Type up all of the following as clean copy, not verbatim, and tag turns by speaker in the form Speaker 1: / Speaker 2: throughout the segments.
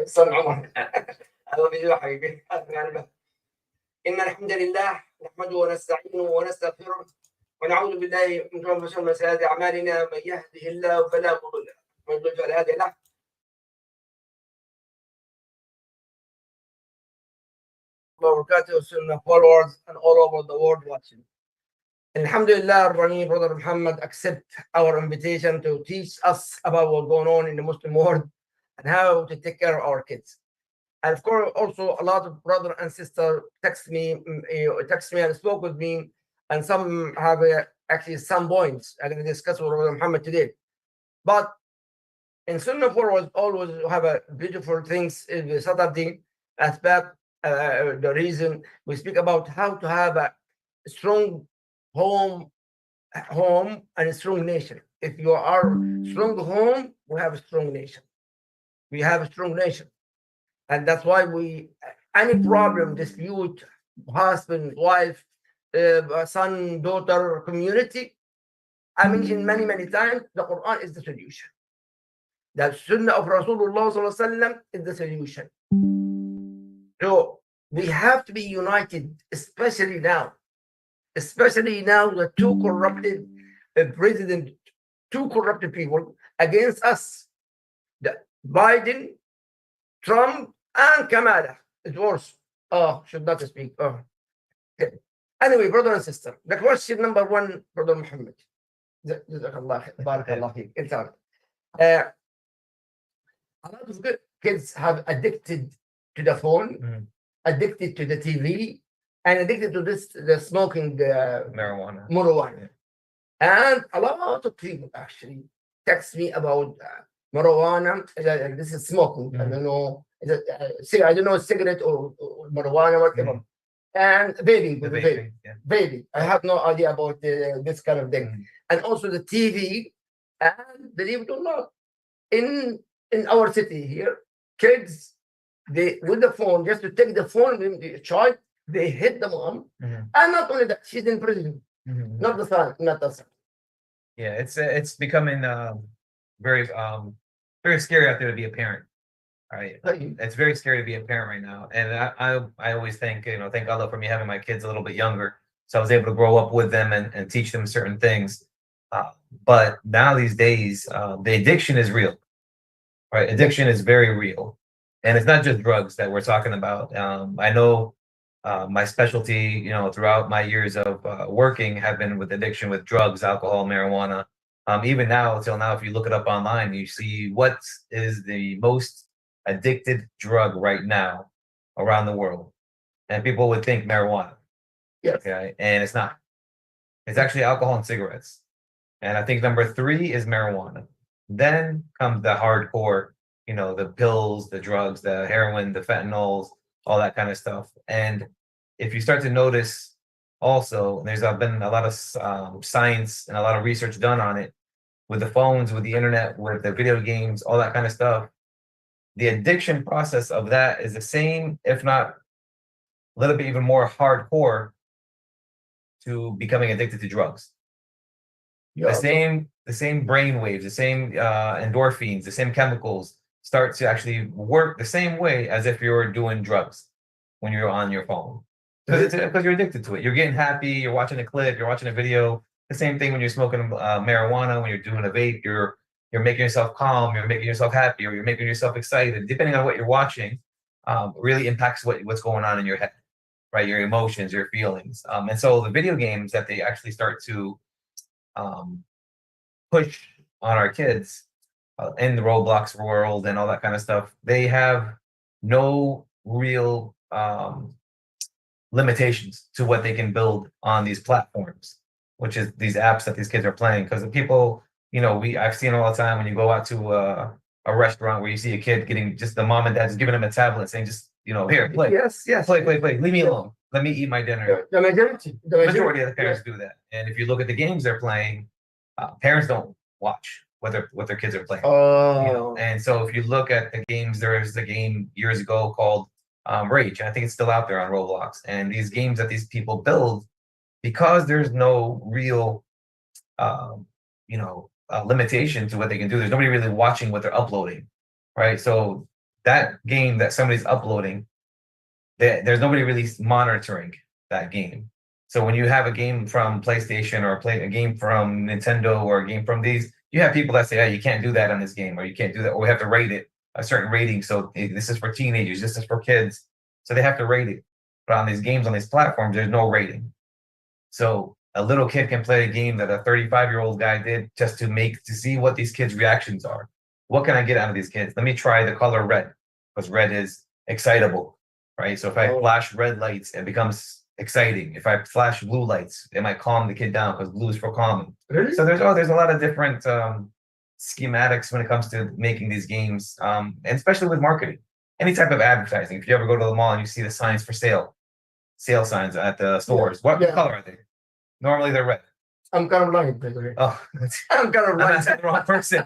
Speaker 1: son عمر. I love you حبيبي. إن الحمد لله نحمده ونستعينه ونستغفره ونعوذ بالله من شرور أنفسنا وسيئات أعمالنا. من يهده الله فلا مضل له ومن يضلل فلا هادي له. وبركاته Sunnah followers and all over the world watching. Alhamdulillah, Brother Muhammad accept our invitation to teach us about what's going on in the Muslim world and how to take care of our kids. And of course, also a lot of brother and sister text me and spoke with me, and some have actually some points I'm going to discuss with Brother Muhammad today. But in Sunnahfollowers always have a beautiful things in the Saturday aspect. The reason we speak about how to have a strong home and a strong nation. If you are strong home, we have a strong nation. We have a strong nation. And that's why any problem, dispute, husband, wife, son, daughter, community, I mentioned many times, the Quran is the solution. The Sunnah of Rasulullah is the solution. So we have to be united, especially now the two corrupted people against us, the Biden, Trump, and Kamala. It's worse. Should not speak. Okay. Anyway, brother and sister, the question number one, Brother Muhammad. A lot of kids have addicted to the phone, addicted to the TV, and addicted to the smoking marijuana. And a lot of people actually text me about marijuana. This is smoking. I don't know. I don't know, cigarette or marijuana, whatever. And baby. I have no idea about this kind of thing. And also the TV. And believe it or not, in our city here, kids, they with the phone, just to take the phone from the child, they hit the mom. And not only that, she's in prison. Not the son.
Speaker 2: Yeah, it's becoming very scary out there to be a parent. Right, it's very scary to be a parent right now, and I always think, thank Allah for me having my kids a little bit younger, so I was able to grow up with them and teach them certain things. But now these days, the addiction is real, right? Addiction is very real, and it's not just drugs that we're talking about. I know my specialty, throughout my years of working, have been with addiction with drugs, alcohol, marijuana. Even now, till now, if you look it up online, you see what is the most addicted drug right now around the world, and people would think marijuana.
Speaker 1: Yes.
Speaker 2: Okay, and it's not. It's actually alcohol and cigarettes, and I think number 3 is marijuana. Then comes the hardcore, the pills, the drugs, the heroin, the fentanyls, all that kind of stuff. And if you start to notice, also, there's been a lot of science and a lot of research done on it with the phones, with the internet, with the video games, all that kind of stuff. The addiction process of that is the same, if not a little bit even more hardcore, to becoming addicted to drugs. Yeah. The same brain waves, the same endorphins, the same chemicals start to actually work the same way as if you're doing drugs when you're on your phone. Because you're addicted to it. You're getting happy, you're watching a clip, you're watching a video. The same thing when you're smoking marijuana, when you're doing a vape, you're making yourself calm, you're making yourself happy, or you're making yourself excited. Depending on what you're watching, really impacts what's going on in your head, right? Your emotions, your feelings. And so the video games that they actually start to push on our kids in the Roblox world and all that kind of stuff, they have no real limitations to what they can build on these platforms, which is these apps that these kids are playing. Because the people, I've seen all the time when you go out to a restaurant where you see a kid getting, just the mom and dad just giving them a tablet saying, just, here, play.
Speaker 1: Yes.
Speaker 2: Play. Leave me alone. Let me eat my dinner.
Speaker 1: The majority
Speaker 2: of the parents do that. And if you look at the games they're playing, parents don't watch what their kids are playing. And so if you look at the games, there was a game years ago called Rage. And I think it's still out there on Roblox. And these games that these people build, because there's no real, limitation to what they can do. There's nobody really watching what they're uploading, right? So that game that somebody's uploading, there's nobody really monitoring that game. So when you have a game from PlayStation or a game from Nintendo or a game from these, you have people that say, "Hey, you can't do that on this game," or "You can't do that," or "We have to rate it a certain rating." So this is for teenagers, this is for kids, so they have to rate it. But on these games, on these platforms, there's no rating. So a little kid can play a game that a 35-year-old guy did just to see what these kids' reactions are. What can I get out of these kids? Let me try the color red, because red is excitable, right? So if I flash red lights, it becomes exciting. If I flash blue lights, it might calm the kid down because blue is for calming.
Speaker 1: Really?
Speaker 2: So there's a lot of different schematics when it comes to making these games, and especially with marketing. Any type of advertising. If you ever go to the mall and you see the signs for sale signs at the stores, what color are they? Normally they're red.
Speaker 1: I'm kind of blind, by the way.
Speaker 2: Oh,
Speaker 1: I'm kind of
Speaker 2: I'm
Speaker 1: blind.
Speaker 2: asking the wrong person.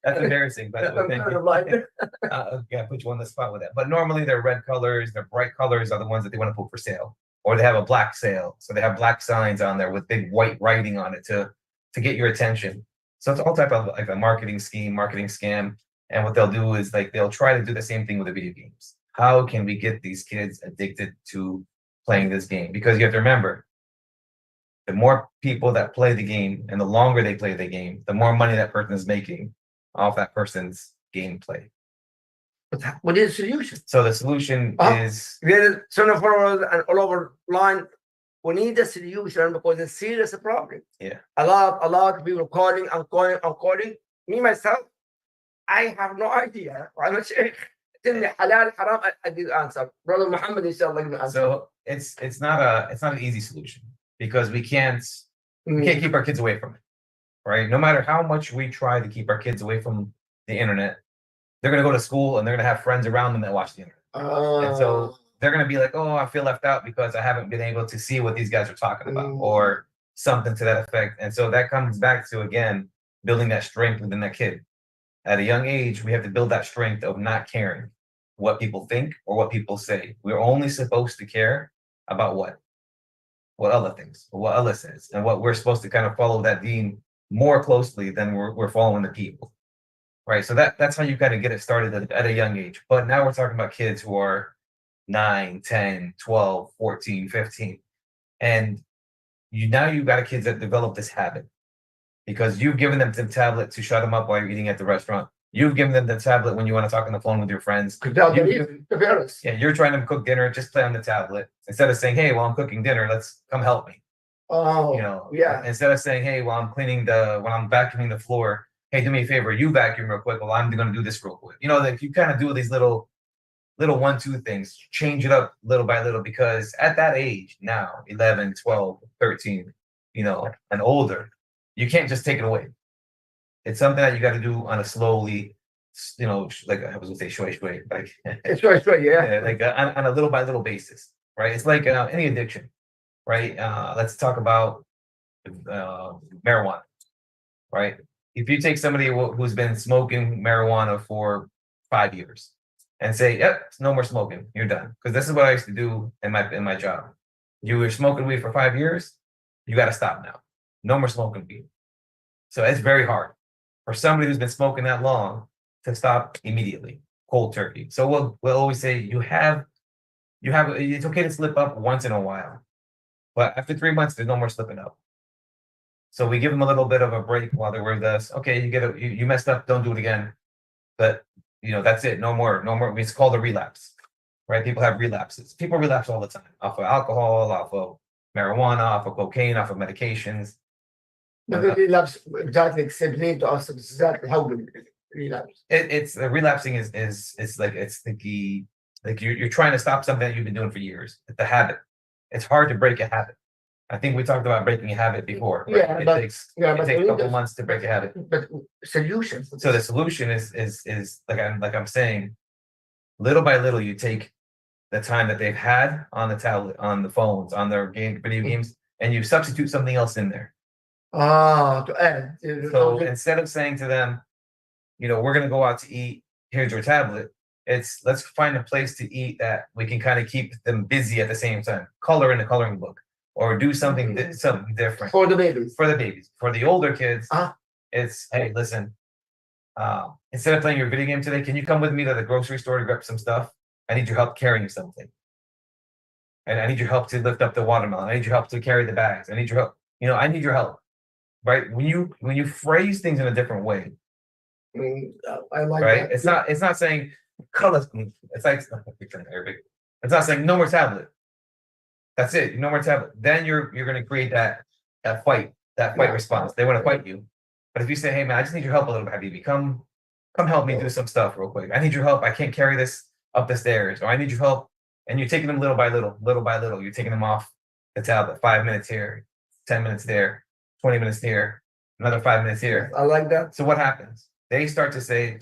Speaker 2: That's embarrassing, by the way.
Speaker 1: I'm
Speaker 2: Thank
Speaker 1: kind
Speaker 2: you.
Speaker 1: of blind.
Speaker 2: Yeah, put you on the spot with that. But normally they're red colors, they're bright colors are the ones that they want to put for sale. Or they have a black sale. So they have black signs on there with big white writing on it to get your attention. So it's all type of like a marketing scheme, marketing scam. And what they'll do is like they'll try to do the same thing with the video games. How can we get these kids addicted to playing this game? Because you have to remember, the more people that play the game and the longer they play the game, the more money that person is making off that person's gameplay.
Speaker 1: But what is the solution?
Speaker 2: So the solution is
Speaker 1: There is Sunnahfollowers and all over line. We need a solution because it's a serious problem.
Speaker 2: Yeah.
Speaker 1: A lot of people calling. Me myself, I have no idea. I'm a sheikh. Tell me halal, haram, I did answer. Brother Muhammad, inshallah, give me answer.
Speaker 2: so it's not an easy solution because we can't keep our kids away from it, right? No matter how much we try to keep our kids away from the internet, they're gonna go to school and they're gonna have friends around them that watch the internet. And so they're gonna be like, "Oh, I feel left out because I haven't been able to see what these guys are talking about," or something to that effect. And so that comes back to, again, building that strength within that kid. At a young age, we have to build that strength of not caring what people think or what people say. We're only supposed to care about what Allah thinks, or what Allah says, and what we're supposed to kind of follow that deen more closely than we're following the people, right? So that's how you kind of get it started at a young age. But now we're talking about kids who are 9, 10, 12, 14, 15. And you've got kids that develop this habit because you've given them the tablet to shut them up while you're eating at the restaurant. You've given them the tablet when you want to talk on the phone with your friends.
Speaker 1: Yeah,
Speaker 2: you're trying to cook dinner, just play on the tablet. Instead of saying, "Hey, while I'm cooking dinner, let's come help me." Instead of saying, "Hey, while I'm vacuuming the floor, hey, do me a favor, you vacuum real quick while I'm going to do this real quick." If you kind of do these little 1-2 things, change it up little by little, because at that age now, 11, 12, 13, and older, you can't just take it away. It's something that you got to do on a slowly, like I was gonna say, shway, like like on a little by little basis, right? It's like any addiction, right? Let's talk about marijuana, right? If you take somebody who's been smoking marijuana for 5 years and say, "Yep, no more smoking, you're done," because this is what I used to do in my job. You were smoking weed for 5 years, you got to stop now. No more smoking weed. So it's very hard for somebody who's been smoking that long to stop immediately, cold turkey. So we'll always say it's okay to slip up once in a while, but after 3 months, there's no more slipping up. So we give them a little bit of a break while they're with us. Okay, you messed up, don't do it again. But that's it, no more. It's called a relapse, right? People have relapses. People relapse all the time off of alcohol, off of marijuana, off of cocaine, off of medications.
Speaker 1: Relapse, exactly. Explain to us exactly how we relapse.
Speaker 2: It's relapsing is like you're trying to stop something that you've been doing for years. It's a habit. It's hard to break a habit. I think we talked about breaking a habit before. Right?
Speaker 1: Yeah,
Speaker 2: it
Speaker 1: but
Speaker 2: takes a couple months to break a habit.
Speaker 1: But solution.
Speaker 2: So the solution is like I'm saying, little by little, you take the time that they've had on the tablet, on the phones, on their video games, and you substitute something else in there.
Speaker 1: To add.
Speaker 2: So instead of saying to them, we're going to go out to eat, here's your tablet, it's let's find a place to eat that we can kind of keep them busy at the same time. Color in the coloring book, or do something different
Speaker 1: for the babies.
Speaker 2: For the babies. For the older kids, it's, hey, listen, Instead of playing your video game today, can you come with me to the grocery store to grab some stuff? I need your help carrying something. And I need your help to lift up the watermelon. I need your help to carry the bags. I need your help. I need your help. Right? When you phrase things in a different way,
Speaker 1: I like
Speaker 2: right?
Speaker 1: that.
Speaker 2: It's not saying colors. It's like it's not saying no more tablet. That's it. No more tablet. Then you're gonna create that fight response. They want to fight you. But if you say, hey man, I just need your help a little bit, Habibi, come help me do some stuff real quick. I need your help. I can't carry this up the stairs, or I need your help. And you're taking them little by little. You're taking them off the tablet. 5 minutes here, 10 minutes there, 20 minutes here, another 5 minutes here.
Speaker 1: I like that.
Speaker 2: So what happens? They start to say,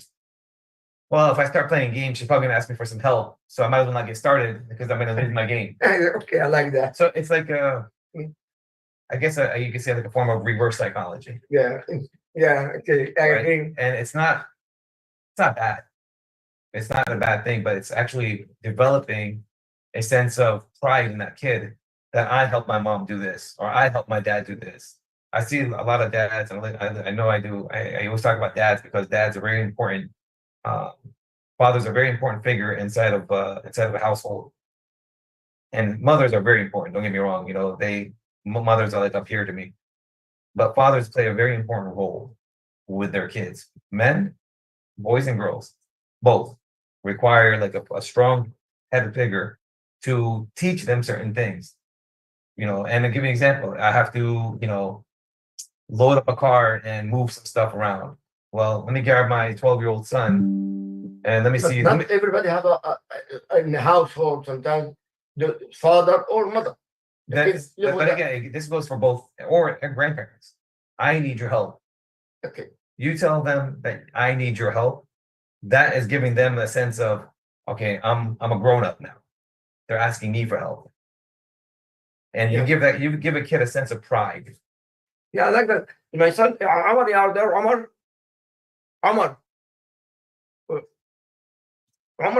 Speaker 2: well, if I start playing games, she's probably gonna ask me for some help. So I might as well not get started because I'm gonna lose my game.
Speaker 1: Okay, I like that.
Speaker 2: So it's like I guess you can say like a form of reverse psychology.
Speaker 1: Yeah. Okay, I agree.
Speaker 2: And it's not bad. It's not a bad thing, but it's actually developing a sense of pride in that kid that I helped my mom do this, or I helped my dad do this. I see a lot of dads, and I know I do. I always talk about dads because dads are very important. Fathers are a very important figure inside of a household, and mothers are very important. Don't get me wrong. Mothers are like up here to me, but fathers play a very important role with their kids. Men, boys and girls, both require like a strong head figure to teach them certain things. And to give you an example, I have to, load up a car and move some stuff around. Well, let me grab my 12-year-old son and let me see.
Speaker 1: Not everybody have a in the household. Sometimes the father or mother.
Speaker 2: But again, this goes for both or grandparents. I need your help.
Speaker 1: Okay.
Speaker 2: You tell them that I need your help. That is giving them a sense of, okay, I'm a grown up now. They're asking me for help. And you give a kid a sense of pride.
Speaker 1: Yeah, I like that. My son, Omar, you are there, Omar? Omar,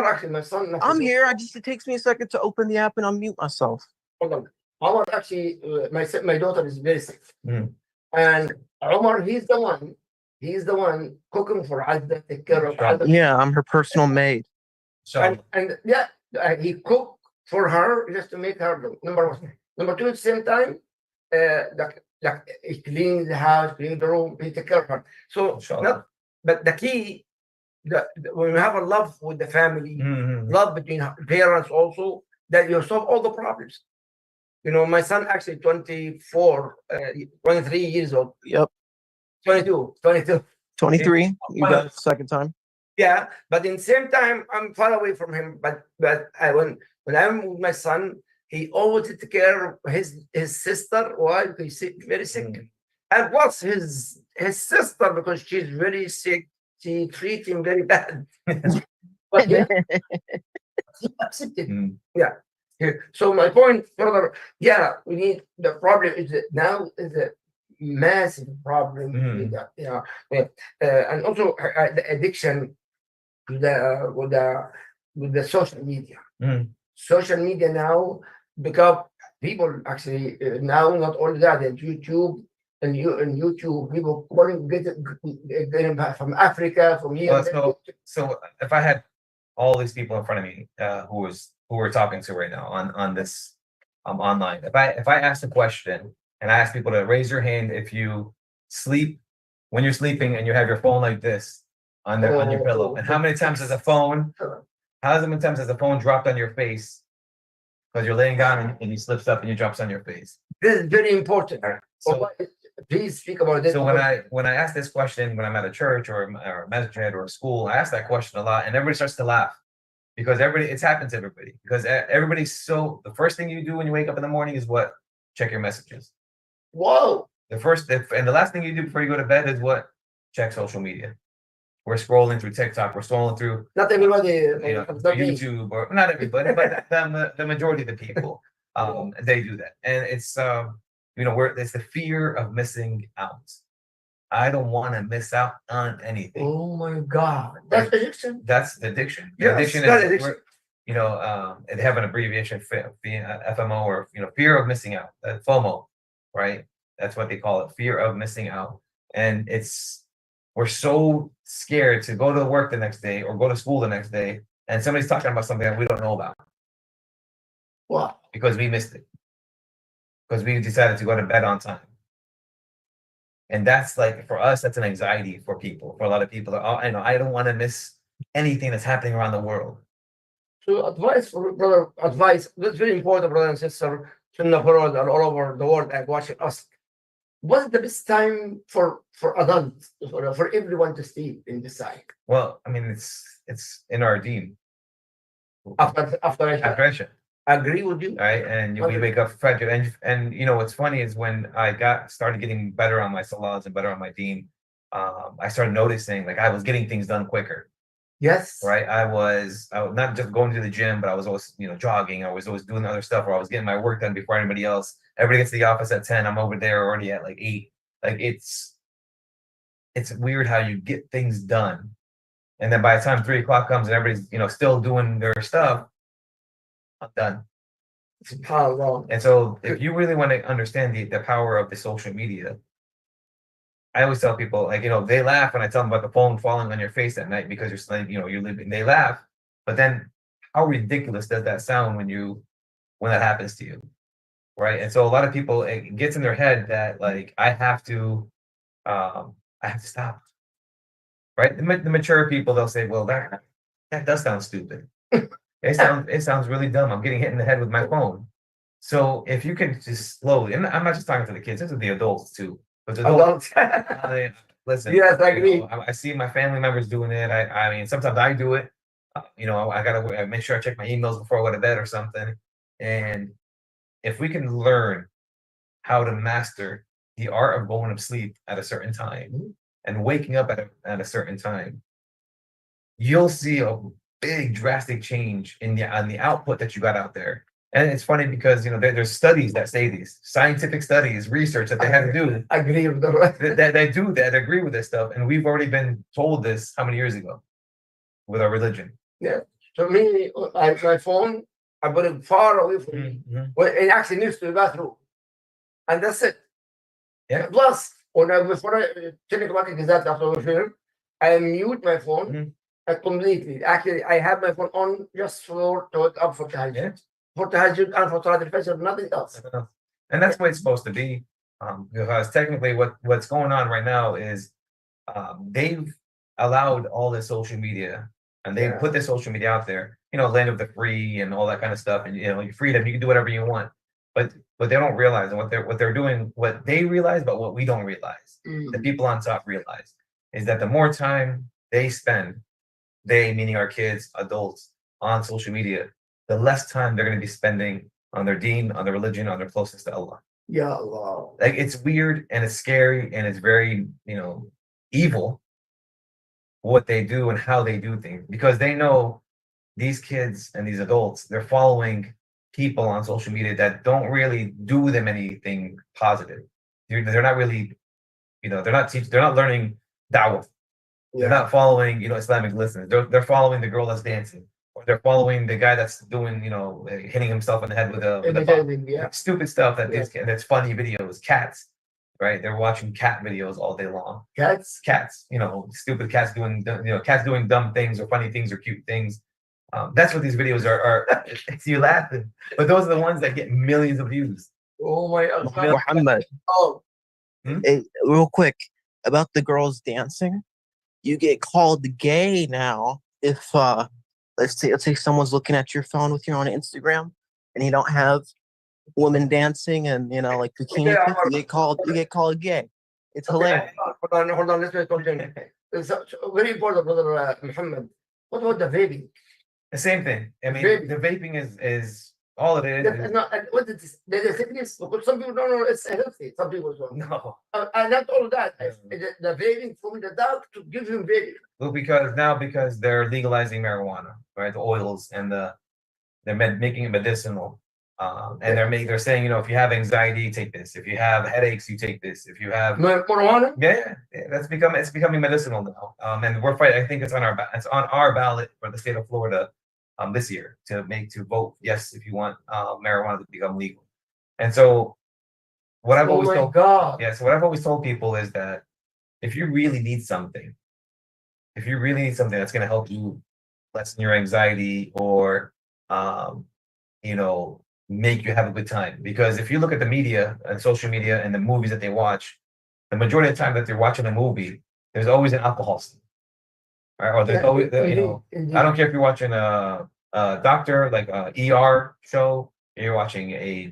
Speaker 1: actually, my son.
Speaker 3: I'm here. It takes me a second to open the app and unmute myself.
Speaker 1: Hold on. Omar, actually, my daughter is very sick.
Speaker 2: Mm.
Speaker 1: And Omar, he's the one cooking for Azda, take care of Azda.
Speaker 3: Yeah, I'm her personal maid.
Speaker 2: So
Speaker 1: And he cooked for her just to make her number one. Number two, at the same time, like he cleans the house, cleans the room, he take care of her. So but the key, when you have a love with the family, love between parents also, that you solve all the problems. My son actually 23 years old.
Speaker 3: Yep.
Speaker 1: 22.
Speaker 3: 23. You got it the second time.
Speaker 1: Yeah, but in the same time, I'm far away from him. But when I'm with my son, he always take care of his sister. Why? Because he's sick, very sick. And plus his sister, because she's very sick, she treats him very bad. But yeah, he accepted. Yeah. So my point further, we need, the problem is that now is a massive problem with that, and also the addiction to with the social media. Social media now, because people actually now not only that, and YouTube people calling getting back from Africa, from here.
Speaker 2: So if I had all these people in front of me who we're talking to right now on this online, if I asked a question and I ask people to raise your hand if you sleep when you're sleeping and you have your phone like this on your pillow, and how many times has the phone dropped on your face because you're laying down and he slips up and he drops on your face?
Speaker 1: This is very important.
Speaker 2: So
Speaker 1: please speak about this.
Speaker 2: So when I ask this question when I'm at a church or a masjid or a school, I ask that question a lot, and everybody starts to laugh because it's happened to everybody. Because the first thing you do when you wake up in the morning is what? Check your messages.
Speaker 1: Whoa.
Speaker 2: And the last thing you do before you go to bed is what? Check social media. We're scrolling through TikTok. We're scrolling through.
Speaker 1: Not everybody.
Speaker 2: YouTube, or not everybody, but the majority of the people, they do that, and it's it's the fear of missing out. I don't want to miss out on anything.
Speaker 1: Oh my God, that's addiction.
Speaker 2: That's the addiction.
Speaker 1: Yes,
Speaker 2: addiction is addiction. They have an abbreviation, FMO, or fear of missing out, FOMO, right? That's what they call it, fear of missing out. And it's we're so scared to go to work the next day or go to school the next day, and somebody's talking about something that we don't know about
Speaker 1: Wow.
Speaker 2: because we missed it, because we decided to go to bed on time. And that's like, for us, that's an anxiety for people, for a lot of people. Oh, I know, I don't want to miss anything that's happening around the world.
Speaker 1: So advice for brother, advice that's very important, brother and sister, Sunnah followers are all over the world and watching us. What's the best time for adults, for everyone to sleep in this time?
Speaker 2: Well, I mean, it's in our deen.
Speaker 1: After
Speaker 2: After Isha,
Speaker 1: I agree with you.
Speaker 2: right? And we wake up Fajr, and you know what's funny is when I started getting better on my salahs and better on my deen, I started noticing like I was getting things done quicker.
Speaker 1: Yes.
Speaker 2: Right. I was not just going to the gym, but I was always, jogging. I was always doing other stuff, or I was getting my work done before anybody else. Everybody gets to the office at 10. I'm over there already at like 8. Like it's weird how you get things done. And then by the time 3 o'clock comes and everybody's, still doing their stuff, I'm done.
Speaker 1: SubhanAllah.
Speaker 2: And so if you really want to understand the power of the social media, I always tell people, like, they laugh when I tell them about the phone falling on your face at night because you're living, they laugh. But then how ridiculous does that sound when that happens to you? Right. And so a lot of people, it gets in their head that like, I have to stop. Right. The mature people, they'll say, well, that does sound stupid. It sounds really dumb. I'm getting hit in the head with my phone. So if you can just slowly, and I'm not just talking to the kids, this is the adults too. But the adults, listen.
Speaker 1: Yes, I agree.
Speaker 2: I see my family members doing it. I mean, sometimes I do it. I gotta make sure I check my emails before I go to bed or something. And if we can learn how to master the art of going to sleep at a certain time and waking up at a certain time, you'll see a big drastic change on the output that you got out there. And it's funny because there's studies that say these scientific studies, research that they have to do.
Speaker 1: I agree with the
Speaker 2: that agree with this stuff, and we've already been told this how many years ago with our religion.
Speaker 1: Yeah. So me, my phone, I put it far away from me. Well, it actually needs to the bathroom, and that's it.
Speaker 2: Yeah.
Speaker 1: Plus, before I 10 o'clock exactly after the film, I mute my phone completely. Actually, I have my phone on just to wake up for tahajjud.
Speaker 2: Yeah.
Speaker 1: For tahajjud and for Salat al-Fajr, nothing else.
Speaker 2: And that's what it's supposed to be. Because technically what's going on right now is they've allowed all this social media, and they put this social media out there, land of the free and all that kind of stuff, and your freedom, you can do whatever you want. But they don't realize, and what they're doing, what they realize, but what we don't realize, the people on top realize, is that the more time they spend, they meaning our kids, adults, on social media, the less time they're going to be spending on their deen, on their religion, on their closeness to Allah.
Speaker 1: Ya Allah.
Speaker 2: Like, it's weird and it's scary and it's very, evil what they do and how they do things, because they know these kids and these adults, they're following people on social media that don't really do them anything positive. They're not really, they're not learning da'wah. They're not following, Islamic lessons. They're following the girl that's dancing, or they're following the guy that's doing, hitting himself in the head with a stupid stuff that's funny videos, cats, right? They're watching cat videos all day long.
Speaker 1: Cats,
Speaker 2: stupid cats doing, cats doing dumb things or funny things or cute things. That's what these videos are. You laughing, but those are the ones that get millions of views.
Speaker 1: Oh my God.
Speaker 3: Muhammad.
Speaker 1: Oh.
Speaker 3: Hey, real quick about the girls dancing. You get called gay now if let's say someone's looking at your phone with you on Instagram and you don't have women dancing and like bikini pics, you get called gay. It's hilarious.
Speaker 1: Hold on, let's continue. It's very important, brother Muhammad. What about the vaping?
Speaker 2: The same thing. I mean,
Speaker 1: Vaping.
Speaker 2: the vaping is all it is.
Speaker 1: It's not, what is this? There's a sickness because some people don't know it's healthy. Some people don't.
Speaker 2: No.
Speaker 1: And not all of that. The vaping from the dog to give him vaping.
Speaker 2: Well, because they're legalizing marijuana, right? The oils and they're making it medicinal. And they're saying, if you have anxiety, take this. If you have headaches, you take this. If you have
Speaker 1: marijuana,
Speaker 2: it's becoming medicinal now. And we're fighting. I think it's on our ballot for the state of Florida this year to vote yes if you want marijuana to become legal. And so what I've always told,
Speaker 1: God.
Speaker 2: so what I've always told people is that if you really need something, that's going to help you lessen your anxiety or, make you have a good time. Because if you look at the media and social media and the movies that they watch, the majority of the time that they're watching a movie, there's always an alcohol scene. Right? Or there's always, I don't care if you're watching a doctor, like a ER show, you're watching a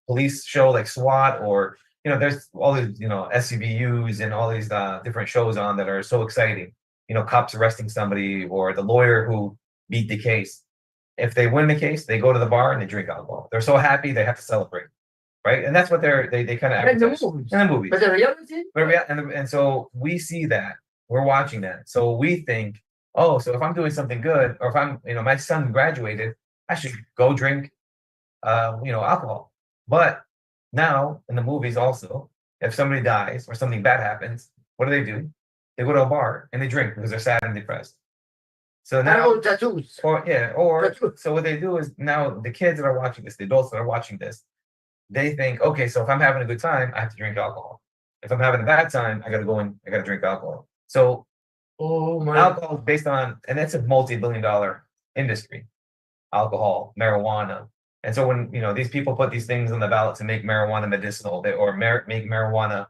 Speaker 2: police show like SWAT, or there's all these SCVUs and all these different shows on that are so exciting. Cops arresting somebody or the lawyer who beat the case. If they win the case, they go to the bar and they drink alcohol. They're so happy they have to celebrate, right? And that's what they kind of advertise in the movies.
Speaker 1: But the reality,
Speaker 2: and so we see that, we're watching that, so we think, oh, so if I'm doing something good, or if I'm, my son graduated, I should go drink, alcohol. But now in the movies also, if somebody dies or something bad happens, what do? They go to a bar and they drink because they're sad and depressed. So now,
Speaker 1: tattoos.
Speaker 2: So what they do is, now the kids that are watching this, the adults that are watching this, they think, okay, so if I'm having a good time, I have to drink alcohol. If I'm having a bad time, I got to drink alcohol. So alcohol is based on, and it's a multi-billion-dollar industry, alcohol, marijuana. And so when, these people put these things on the ballot to make marijuana medicinal, or make marijuana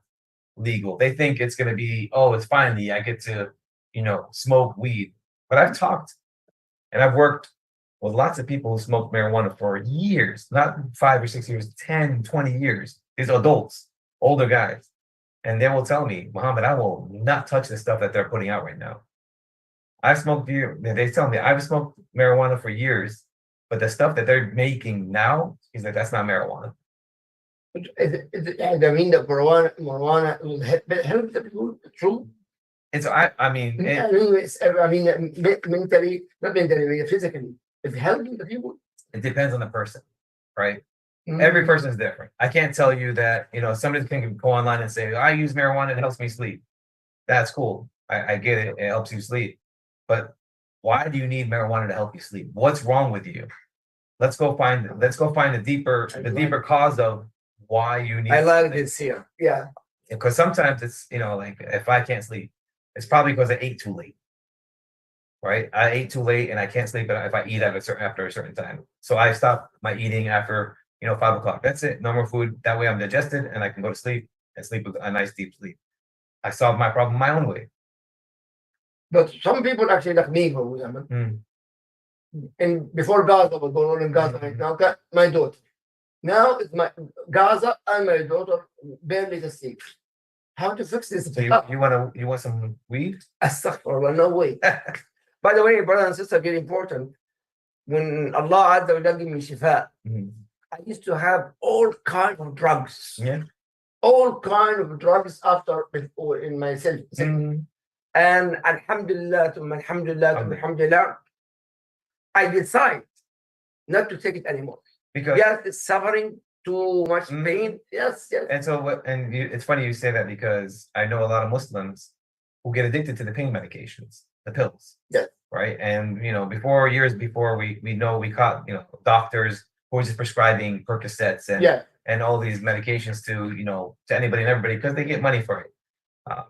Speaker 2: legal, they think it's going to be, oh, it's finally, I get to, smoke weed. But I've talked and I've worked with lots of people who smoked marijuana for years, not 5 or 6 years, 10, 20 years. These adults, older guys. And they will tell me, Muhammad, I will not touch the stuff that they're putting out right now. They tell me, I've smoked marijuana for years, but the stuff that they're making now, he's like, that's not marijuana.
Speaker 1: I mean, the marijuana will help the people, true?
Speaker 2: And so mentally,
Speaker 1: not mentally, physically. It's helping the people.
Speaker 2: It depends on the person, right? Every person is different. I can't tell you that, somebody can go online and say, I use marijuana, it helps me sleep. That's cool. I get it. It helps you sleep. But why do you need marijuana to help you sleep? What's wrong with you? Let's go find the deeper cause of why you need.
Speaker 1: I like this here. Yeah.
Speaker 2: Because sometimes it's, like if I can't sleep, it's probably because I ate too late. Right? I ate too late and I can't sleep if I eat after a certain time. So I stop my eating after 5 o'clock. That's it. No more food. That way I'm digested and I can go to sleep and sleep with a nice deep sleep. I solved my problem my own way.
Speaker 1: But some people actually like me, for example. And before Gaza was going on in Gaza right now, my daughter. Now it's my Gaza and my daughter barely to sleep. How to fix this?
Speaker 2: So you want some weed?
Speaker 1: Astaghfirullah, no way. By the way, brother and sister, very important. When Allah Azza wa Jalla gave me shifa, I used to have all kinds of drugs.
Speaker 2: Yeah.
Speaker 1: All kinds of drugs before in myself. And alhamdulillah, I decide not to take it anymore.
Speaker 2: Because
Speaker 1: yes, it's suffering too much pain. Yes.
Speaker 2: And so it's funny you say that, because I know a lot of Muslims who get addicted to the pain medications, the pills.
Speaker 1: Yes.
Speaker 2: Right. And years before we caught doctors who were just prescribing Percocets and all these medications to anybody and everybody because they get money for it.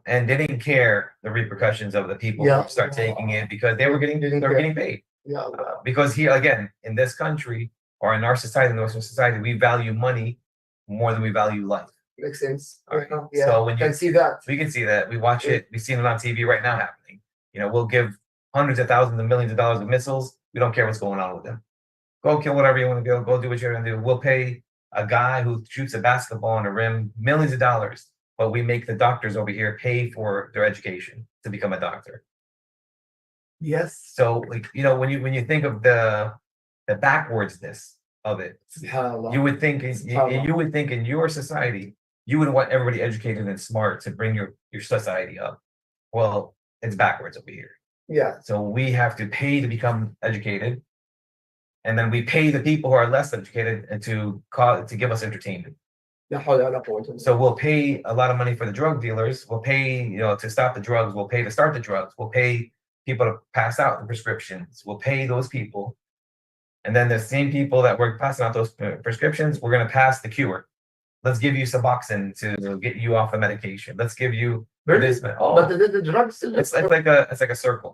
Speaker 2: And they didn't care the repercussions of the people who start taking it because they were getting paid.
Speaker 1: Yeah.
Speaker 2: Because here again, in this country or in our society, in the Western society, we value money more than we value life.
Speaker 1: Makes sense.
Speaker 2: Right.
Speaker 1: Yeah.
Speaker 2: So when
Speaker 1: you can see that,
Speaker 2: we can see that. We watch it. We've seen it on TV right now happening. We'll give hundreds of thousands of millions of dollars of missiles. We don't care what's going on with them. Go kill whatever you want to go do what you're going to do. We'll pay a guy who shoots a basketball on a rim millions of dollars, but we make the doctors over here pay for their education to become a doctor.
Speaker 1: Yes.
Speaker 2: So when you think of the backwardsness of it, you would think in your society, you would want everybody educated and smart to bring your society up. Well, it's backwards over here.
Speaker 1: Yeah.
Speaker 2: So we have to pay to become educated, and then we pay the people who are less educated and to give us entertainment. So we'll pay a lot of money for the drug dealers. We'll pay, to stop the drugs. We'll pay to start the drugs. We'll pay people to pass out the prescriptions. We'll pay those people. And then the same people that were passing out those prescriptions, we're going to pass the cure. let's give you Suboxone to get you off the medication. Let's give you
Speaker 1: Really?
Speaker 2: this.
Speaker 1: But
Speaker 2: Oh,
Speaker 1: the drugs still.
Speaker 2: it's like a circle.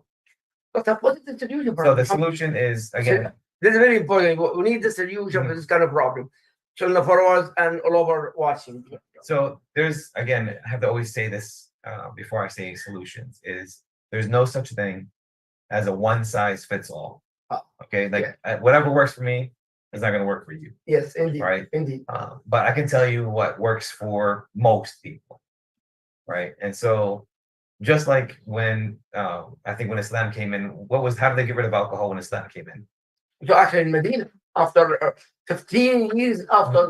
Speaker 1: But what is the solution?
Speaker 2: So the solution is again,
Speaker 1: This is very important. We need the solution for this kind of problem. So the followers and all over watching.
Speaker 2: so there's again, I have to always say this before I say solutions, is there's no such thing as a one size fits all. Okay, like whatever works for me is not going to work for you.
Speaker 1: Yes, indeed.
Speaker 2: Right.
Speaker 1: Indeed.
Speaker 2: But I can tell you what works for most people. Right. And so just like when I think when Islam came in, how did they get rid of alcohol when Islam came in?
Speaker 1: So actually in Medina, after 15 years after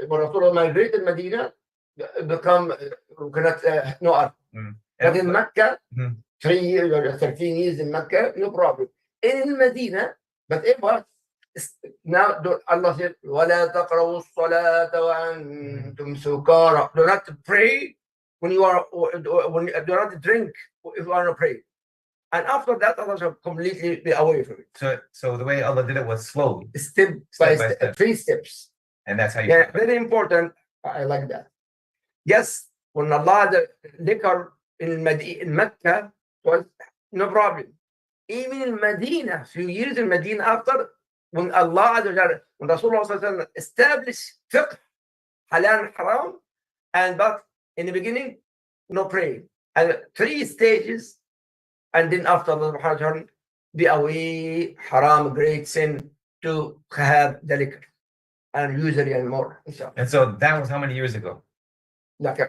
Speaker 1: when Rasulullah migrated Medina, become but in Mecca, 3 years or 13 years in Mecca, no problem. In Medina, but it was now Allah said, وَلَا تَقْرَبُوا الصَّلَاةَ وَأَنْتُمْ سُكَارَى. Do not pray when you are, do not drink if you are not praying. And after that, Allah shall completely be away from it.
Speaker 2: So the way Allah did it was slowly,
Speaker 1: step by step, 3 steps.
Speaker 2: And that's how you.
Speaker 1: Yeah, very important. I like that. Yes, when Allah had liquor in Mecca, was no problem. Even in Medina, a few years in Medina after, when Allah, when Rasulullah established fiqh, halal and haram, but in the beginning, no praying. And 3 stages, and then after Allah be away, haram, great sin, to have the liquor and usually and more.
Speaker 2: And so that was how many years ago?
Speaker 1: Like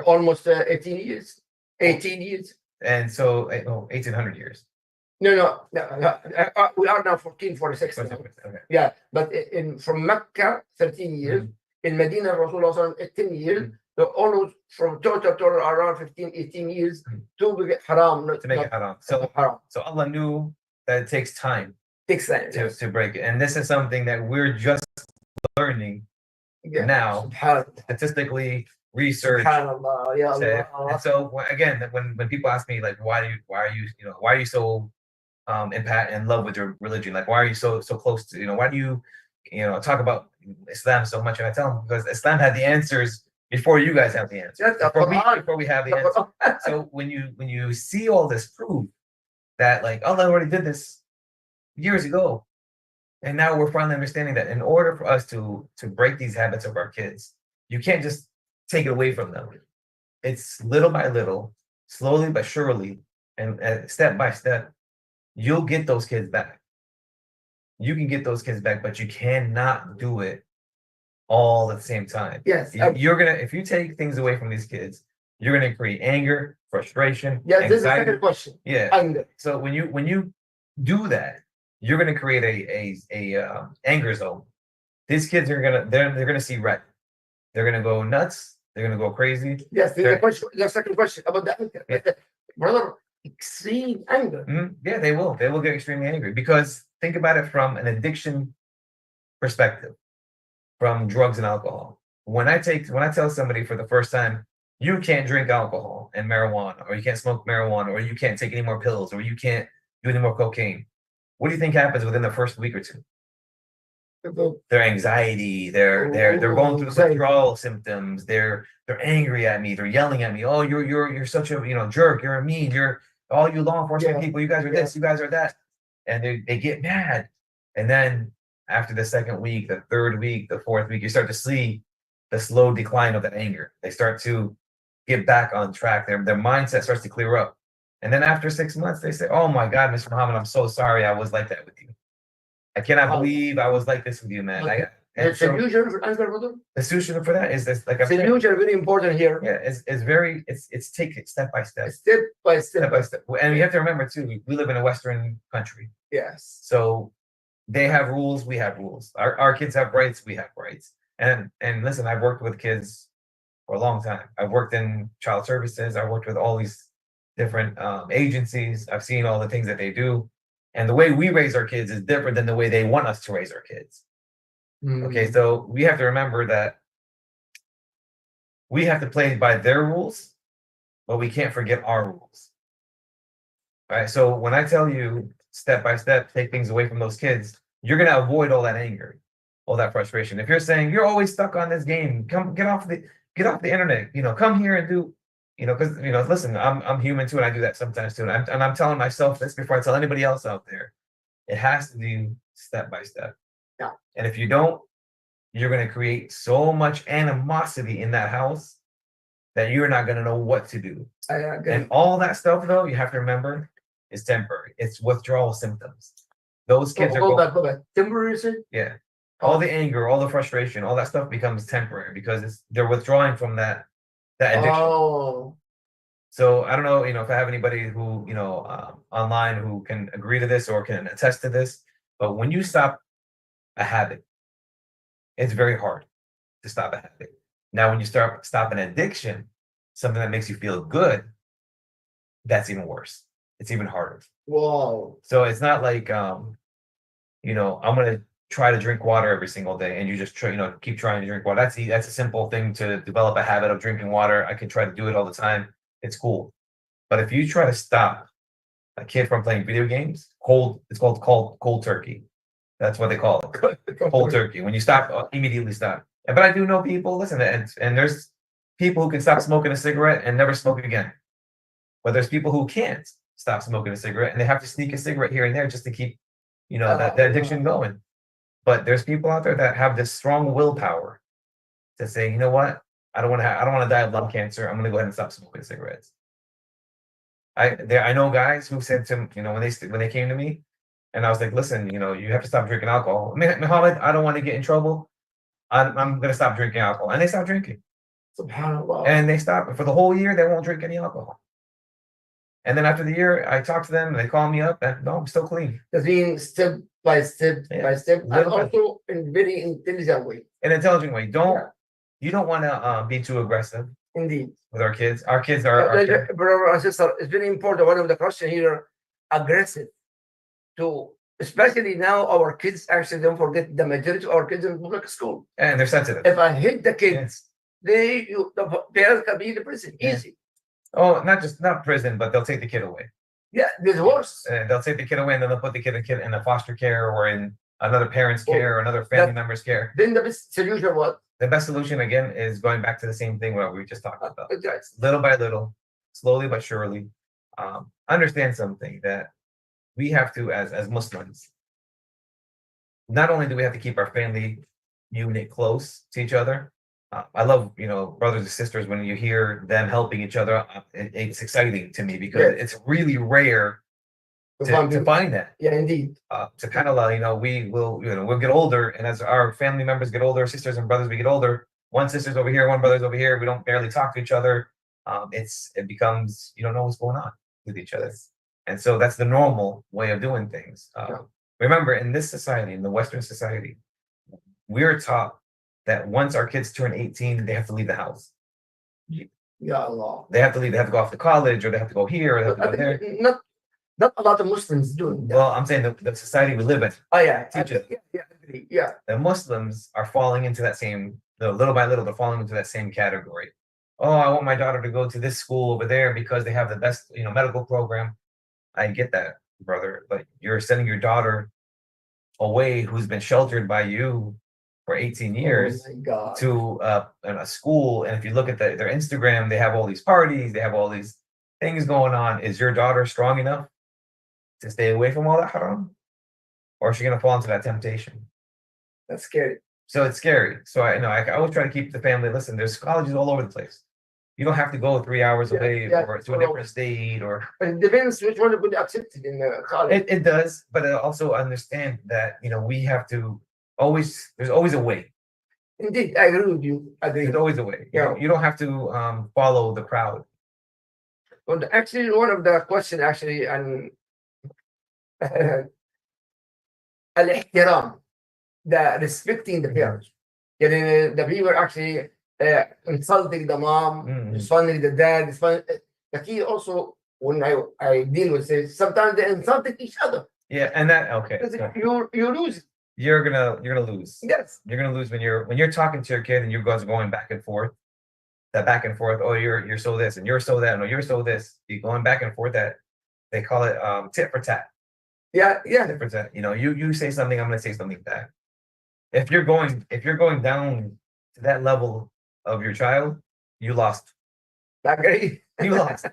Speaker 1: almost 18 years. 18 years.
Speaker 2: And so 1800 years.
Speaker 1: No. We are now 1446.
Speaker 2: Okay.
Speaker 1: Yeah, but from Mecca 13 years, in Medina Rasulullah 10 years, almost from total around 15, 18 years to make it haram.
Speaker 2: To make it haram. So Allah knew that it takes time.
Speaker 1: Takes time
Speaker 2: to break it. And this is something that we're just learning now. Statistically, research. And so again, when people ask me like, why are you so in love with your religion? Like, why are you so close to, why do you talk about Islam so much? And I tell them, because Islam had the answers before you guys have the answers. Before we have the answers. So when you see all this proof that like Allah already did this years ago, and now we're finally understanding that in order for us to break these habits of our kids, you can't just take it away from them. It's little by little, slowly but surely, and step by step, you'll get those kids back. You can get those kids back, but you cannot do it all at the same time.
Speaker 1: Yes.
Speaker 2: If you take things away from these kids, you're gonna create anger, frustration.
Speaker 1: Yes,
Speaker 2: anxiety.
Speaker 1: this is the second question.
Speaker 2: Yeah.
Speaker 1: Anger.
Speaker 2: So when you do that, you're gonna create a anger zone. These kids are they're gonna see red. They're gonna go nuts. They're gonna go crazy.
Speaker 1: Yes, the second question about the anger.
Speaker 2: Yeah.
Speaker 1: Brother, extreme anger.
Speaker 2: Yeah, they will. They will get extremely angry, because think about it from an addiction perspective, from drugs and alcohol. When I tell somebody for the first time, you can't drink alcohol and marijuana, or you can't smoke marijuana, or you can't take any more pills, or you can't do any more cocaine, what do you think happens within the first week or two? Their anxiety, they're going through withdrawal symptoms, they're angry at me, they're yelling at me. Oh, you're such a jerk, you're a mean, you're all you law enforcement people, you guys are this, you guys are that. And they get mad. And then after the second week, the third week, the fourth week, you start to see the slow decline of that anger. They start to get back on track. Their mindset starts to clear up. And then after 6 months, they say, oh my God, Mr. Muhammad, I'm so sorry I was like that with you. I cannot believe I was like this with you, man.
Speaker 1: The solution for anger, brother?
Speaker 2: The solution for that is this, like
Speaker 1: solution very important here.
Speaker 2: Yeah, it's take it step by step.
Speaker 1: Step by step.
Speaker 2: Step by step. And you have to remember too, we live in a Western country.
Speaker 1: Yes.
Speaker 2: So they have rules, we have rules. Our kids have rights, we have rights. And listen, I've worked with kids for a long time. I've worked in child services. I've worked with all these different agencies. I've seen all the things that they do. And the way we raise our kids is different than the way they want us to raise our kids. Okay, so we have to remember that we have to play by their rules, but we can't forget our rules. All right, so when I tell you step by step, take things away from those kids, you're going to avoid all that anger. all that frustration. If you're saying you're always stuck on this game, come get off the internet. Come here and do. Because listen, I'm human too, and I do that sometimes too. And I'm telling myself this before I tell anybody else out there. It has to be step by step.
Speaker 1: Yeah.
Speaker 2: And if you don't, you're going to create so much animosity in that house that you're not going to know what to do.
Speaker 1: I agree.
Speaker 2: And all that stuff, though, you have to remember, is temporary. It's withdrawal symptoms. Those kids are
Speaker 1: go back. Temporary, you said?
Speaker 2: Yeah. All the anger, all the frustration, all that stuff becomes temporary because they're withdrawing from that addiction.
Speaker 1: Oh.
Speaker 2: So I don't know, if I have anybody who, online who can agree to this or can attest to this, but when you stop a habit, it's very hard to stop a habit. Now, when you stop an addiction, something that makes you feel good, that's even worse. It's even harder.
Speaker 1: Wow.
Speaker 2: So it's not like, I'm going to try to drink water every single day and you just keep trying to drink water. That's a simple thing to develop a habit of drinking water. I can try to do it all the time. It's cool. But if you try to stop a kid from playing video games, it's called cold turkey. That's what they call it. Cold turkey. When you stop, immediately stop. But I do know people, listen, and there's people who can stop smoking a cigarette and never smoke again. But there's people who can't stop smoking a cigarette and they have to sneak a cigarette here and there just to keep, that addiction going. But there's people out there that have this strong willpower to say, you know what? I don't want to die of lung cancer. I'm going to go ahead and stop smoking cigarettes. I know guys who said to when they came to me, and I was like, listen, you have to stop drinking alcohol. Muhammad, I don't want to get in trouble. I'm going to stop drinking alcohol, and they stopped drinking.
Speaker 1: SubhanAllah.
Speaker 2: And they stop for the whole year. They won't drink any alcohol. And then after the year, I talk to them, and they call me up, and no, I'm still clean.
Speaker 1: That's being step by step, and also in very intelligent way.
Speaker 2: An intelligent way. You don't want to be too aggressive.
Speaker 1: Indeed.
Speaker 2: With our kids. Our kids are.
Speaker 1: Brother and sister, it's very important. One of the questions here, aggressive. Especially now, our kids actually, don't forget, the majority of our kids in public school.
Speaker 2: And they're sensitive.
Speaker 1: If I hit the kids, the parents can be in the prison. Easy.
Speaker 2: Oh, not prison, but they'll take the kid away.
Speaker 1: Yeah, there's worse.
Speaker 2: They'll take the kid away and then they'll put the kid in a foster care or in another parent's care or another family member's care.
Speaker 1: Then the best solution what?
Speaker 2: The best solution, again, is going back to the same thing what we just talked about. Little by little, slowly but surely, understand something that we have to, as Muslims, not only do we have to keep our family unit close to each other. I love, brothers and sisters, when you hear them helping each other, it's exciting to me because it's really rare to find that.
Speaker 1: Yeah, indeed.
Speaker 2: To kind of, we'll get older, and as our family members get older, sisters and brothers, we get older. One sister's over here, one brother's over here. We don't barely talk to each other. It becomes, you don't know what's going on with each other. And so that's the normal way of doing things. Remember, in this society, in the Western society, we're taught that once our kids turn 18, they have to leave the house.
Speaker 1: Ya Allah.
Speaker 2: They have to leave. They have to go off to college, or they have to go here, or they have to go there.
Speaker 1: Not a lot of Muslims doing that.
Speaker 2: Well, I'm saying the society we live in.
Speaker 1: Oh yeah,
Speaker 2: teaches.
Speaker 1: Yeah.
Speaker 2: The Muslims are falling into that same. Little by little, they're falling into that same category. Oh, I want my daughter to go to this school over there because they have the best, medical program. I get that, brother, but you're sending your daughter away, who's been sheltered by you for 18 years, to a school. And if you look at their Instagram, they have all these parties, they have all these things going on. Is your daughter strong enough to stay away from all that haram? Or is she going to fall into that temptation?
Speaker 1: That's scary.
Speaker 2: So it's scary. So I always try to keep the family. Listen, there's colleges all over the place. You don't have to go 3 hours away or to a different state, or.
Speaker 1: But it depends which one will be accepted in the college.
Speaker 2: It does, but I also understand that we have to always. There's always a way.
Speaker 1: Indeed, I agree with you.
Speaker 2: There's always a way.
Speaker 1: Yeah.
Speaker 2: You don't have to follow the crowd.
Speaker 1: Well, actually, one of the questions and al-ihtiram, the respecting the parents. The people actually insulting the mom, insulting the dad. The kid also, when I deal with this, sometimes they insulting each other.
Speaker 2: Yeah, and that okay.
Speaker 1: You lose.
Speaker 2: You're gonna lose.
Speaker 1: Yes.
Speaker 2: You're gonna lose when you're talking to your kid and you guys are going back and forth. That back and forth. Oh, you're so this and you're so that. No, you're so this. You're going back and forth. That they call it tit for tat.
Speaker 1: Yeah.
Speaker 2: Tit for tat. You say something, I'm gonna say something back. if you're going down to that level of your child, you lost.
Speaker 1: I agree.
Speaker 2: You lost.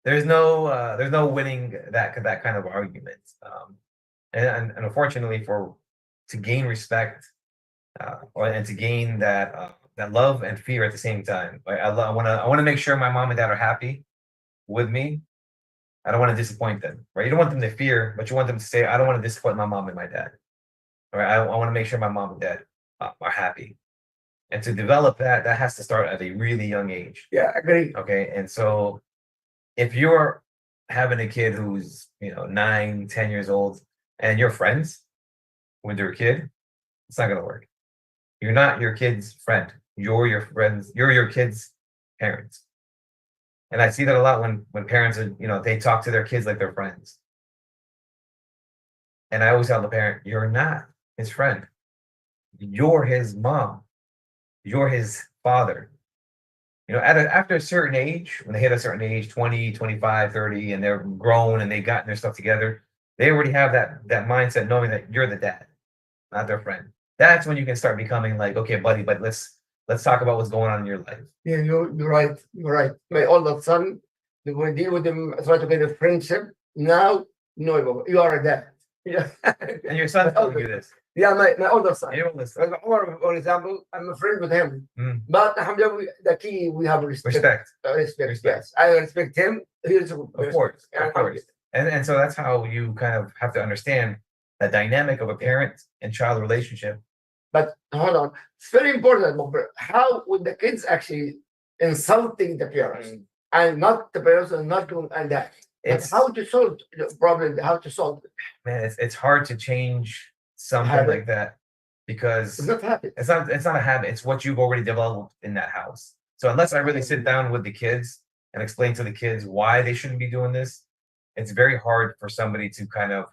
Speaker 2: There's no winning that kind of argument. And unfortunately, to gain respect, and to gain that love and fear at the same time. Like I want to make sure my mom and dad are happy with me. I don't want to disappoint them, right? You don't want them to fear, but you want them to say, I don't want to disappoint my mom and my dad. All right, I want to make sure my mom and dad are happy. And to develop that has to start at a really young age.
Speaker 1: Yeah, I agree.
Speaker 2: Okay, and so if you're having a kid who's 9, 10 years old, and you're friends with their kid, it's not gonna work. You're not your kid's friend. You're your friends. You're your kid's parents. And I see that a lot when parents are, they talk to their kids like they're friends. And I always tell the parent, you're not his friend. You're his mom. You're his father. After a certain age, when they hit a certain age, 20, 25, 30, and they're grown and they've gotten their stuff together, they already have that mindset knowing that you're the dad, not their friend. That's when you can start becoming like, okay, buddy, but let's talk about what's going on in your life.
Speaker 1: Yeah, you're right. You're right. My older son, when I deal with him, I try to get a friendship. Now, no, you are a dad. Yeah.
Speaker 2: And your son's telling you this.
Speaker 1: Yeah, my older son.
Speaker 2: You don't listen.
Speaker 1: For example, I'm a friend with him.
Speaker 2: Mm.
Speaker 1: But alhamdulillah, the key, we have respect.
Speaker 2: Respect.
Speaker 1: Yes. I respect him. He's
Speaker 2: Of course. And so that's how you kind of have to understand the dynamic of a parent and child relationship.
Speaker 1: But hold on, it's very important. How would the kids actually insulting the parents and not the parents and not doing and that? It's how to solve the problem. How to solve it?
Speaker 2: Man, it's hard to change something
Speaker 1: Habit.
Speaker 2: like that because
Speaker 1: It's not happy.
Speaker 2: it's not a habit. It's what you've already developed in that house. So unless I really sit down with the kids and explain to the kids why they shouldn't be doing this, it's very hard for somebody to kind of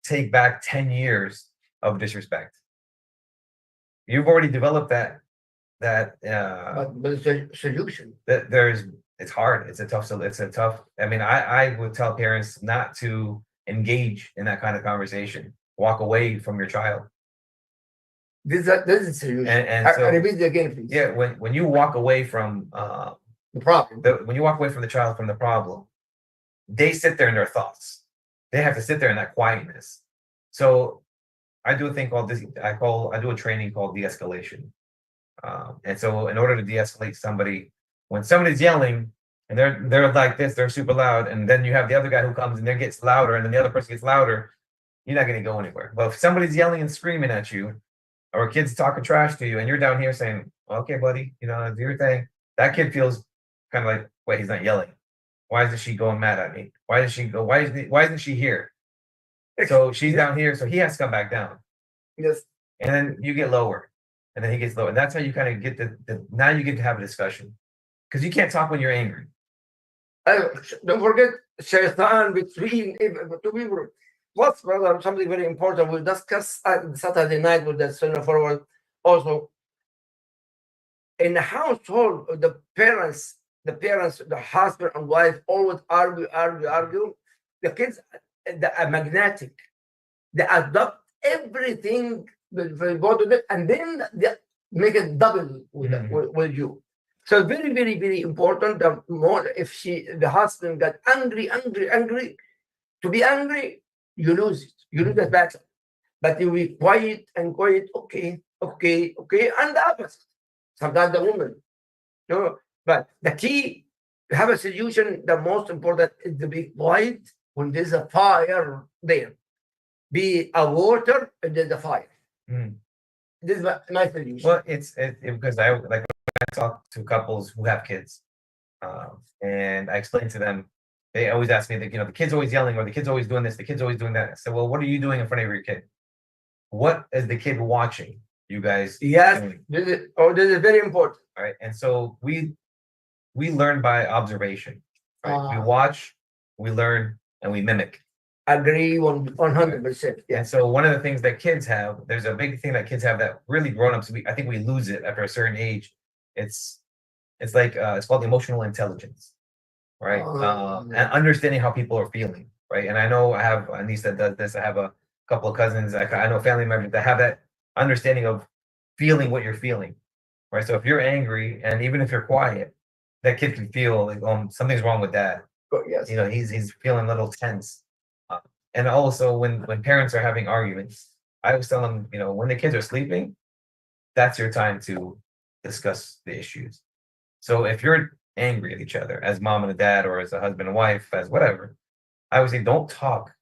Speaker 2: take back 10 years of disrespect. You've already developed that
Speaker 1: But it's a solution.
Speaker 2: it's hard. It's a tough. I mean, I would tell parents not to engage in that kind of conversation. Walk away from your child.
Speaker 1: This is a solution.
Speaker 2: And
Speaker 1: I
Speaker 2: so,
Speaker 1: repeat it again, please.
Speaker 2: yeah, when you walk away from
Speaker 1: The problem.
Speaker 2: when you walk away from the child from the problem, they sit there in their thoughts. They have to sit there in that quietness. So I do a thing called this. I do a training called de-escalation. And so in order to de-escalate somebody, when somebody's yelling and they're like this, they're super loud, and then you have the other guy who comes and then gets louder, and then the other person gets louder, you're not going to go anywhere. But if somebody's yelling and screaming at you, or kids talking trash to you, and you're down here saying, "Okay, buddy, do your thing," that kid feels kind of like, "Wait, he's not yelling. Why isn't she going mad at me? Why does she go? Why isn't she here?" So she's down here, so he has to come back down.
Speaker 1: Yes.
Speaker 2: And then you get lower, and then he gets lower. And that's how you kind of get now you get to have a discussion. Because you can't talk when you're angry.
Speaker 1: Don't forget shaitan between two people. Plus, brother, something very important. We'll discuss Saturday night with the Sunnahfollowers also. In the household, the parents, the husband and wife always argue. The kids are magnetic. They adopt everything that go to them, and then they make it double with you. So very, very, very important. The more if the husband got angry, to be angry, you lose it. You lose that battle. But you be quiet, okay, and the opposite. Sometimes the woman. No, but the key to have a solution, the most important is to be quiet when there's a fire there. Be a water and there's a fire. This is my solution.
Speaker 2: Well, it's because I talk to couples who have kids, and I explain to them. They always ask me that the kid's always yelling, or the kid's always doing this, the kid's always doing that. I said, well, what are you doing in front of your kid? What is the kid watching? You guys?
Speaker 1: Yes,
Speaker 2: doing?
Speaker 1: this is very important.
Speaker 2: All right, and so we learn by observation. Right? We watch, we learn, and we mimic.
Speaker 1: Agree 100%.
Speaker 2: Yeah. And so one of the things that kids have, there's a big thing that kids have that really grown-ups, I think we lose it after a certain age. It's like it's called emotional intelligence, right? And understanding how people are feeling, right? And I know I have a niece that does this. I have a couple of cousins. I know family members that have that understanding of feeling what you're feeling, right? So if you're angry and even if you're quiet, that kid can feel like something's wrong with dad.
Speaker 1: Yes.
Speaker 2: You know, he's feeling a little tense. And also when parents are having arguments, I always tell them, you know, when the kids are sleeping, that's your time to discuss the issues. So if you're angry at each other as mom and a dad, or as a husband and wife, as whatever, I would say don't talk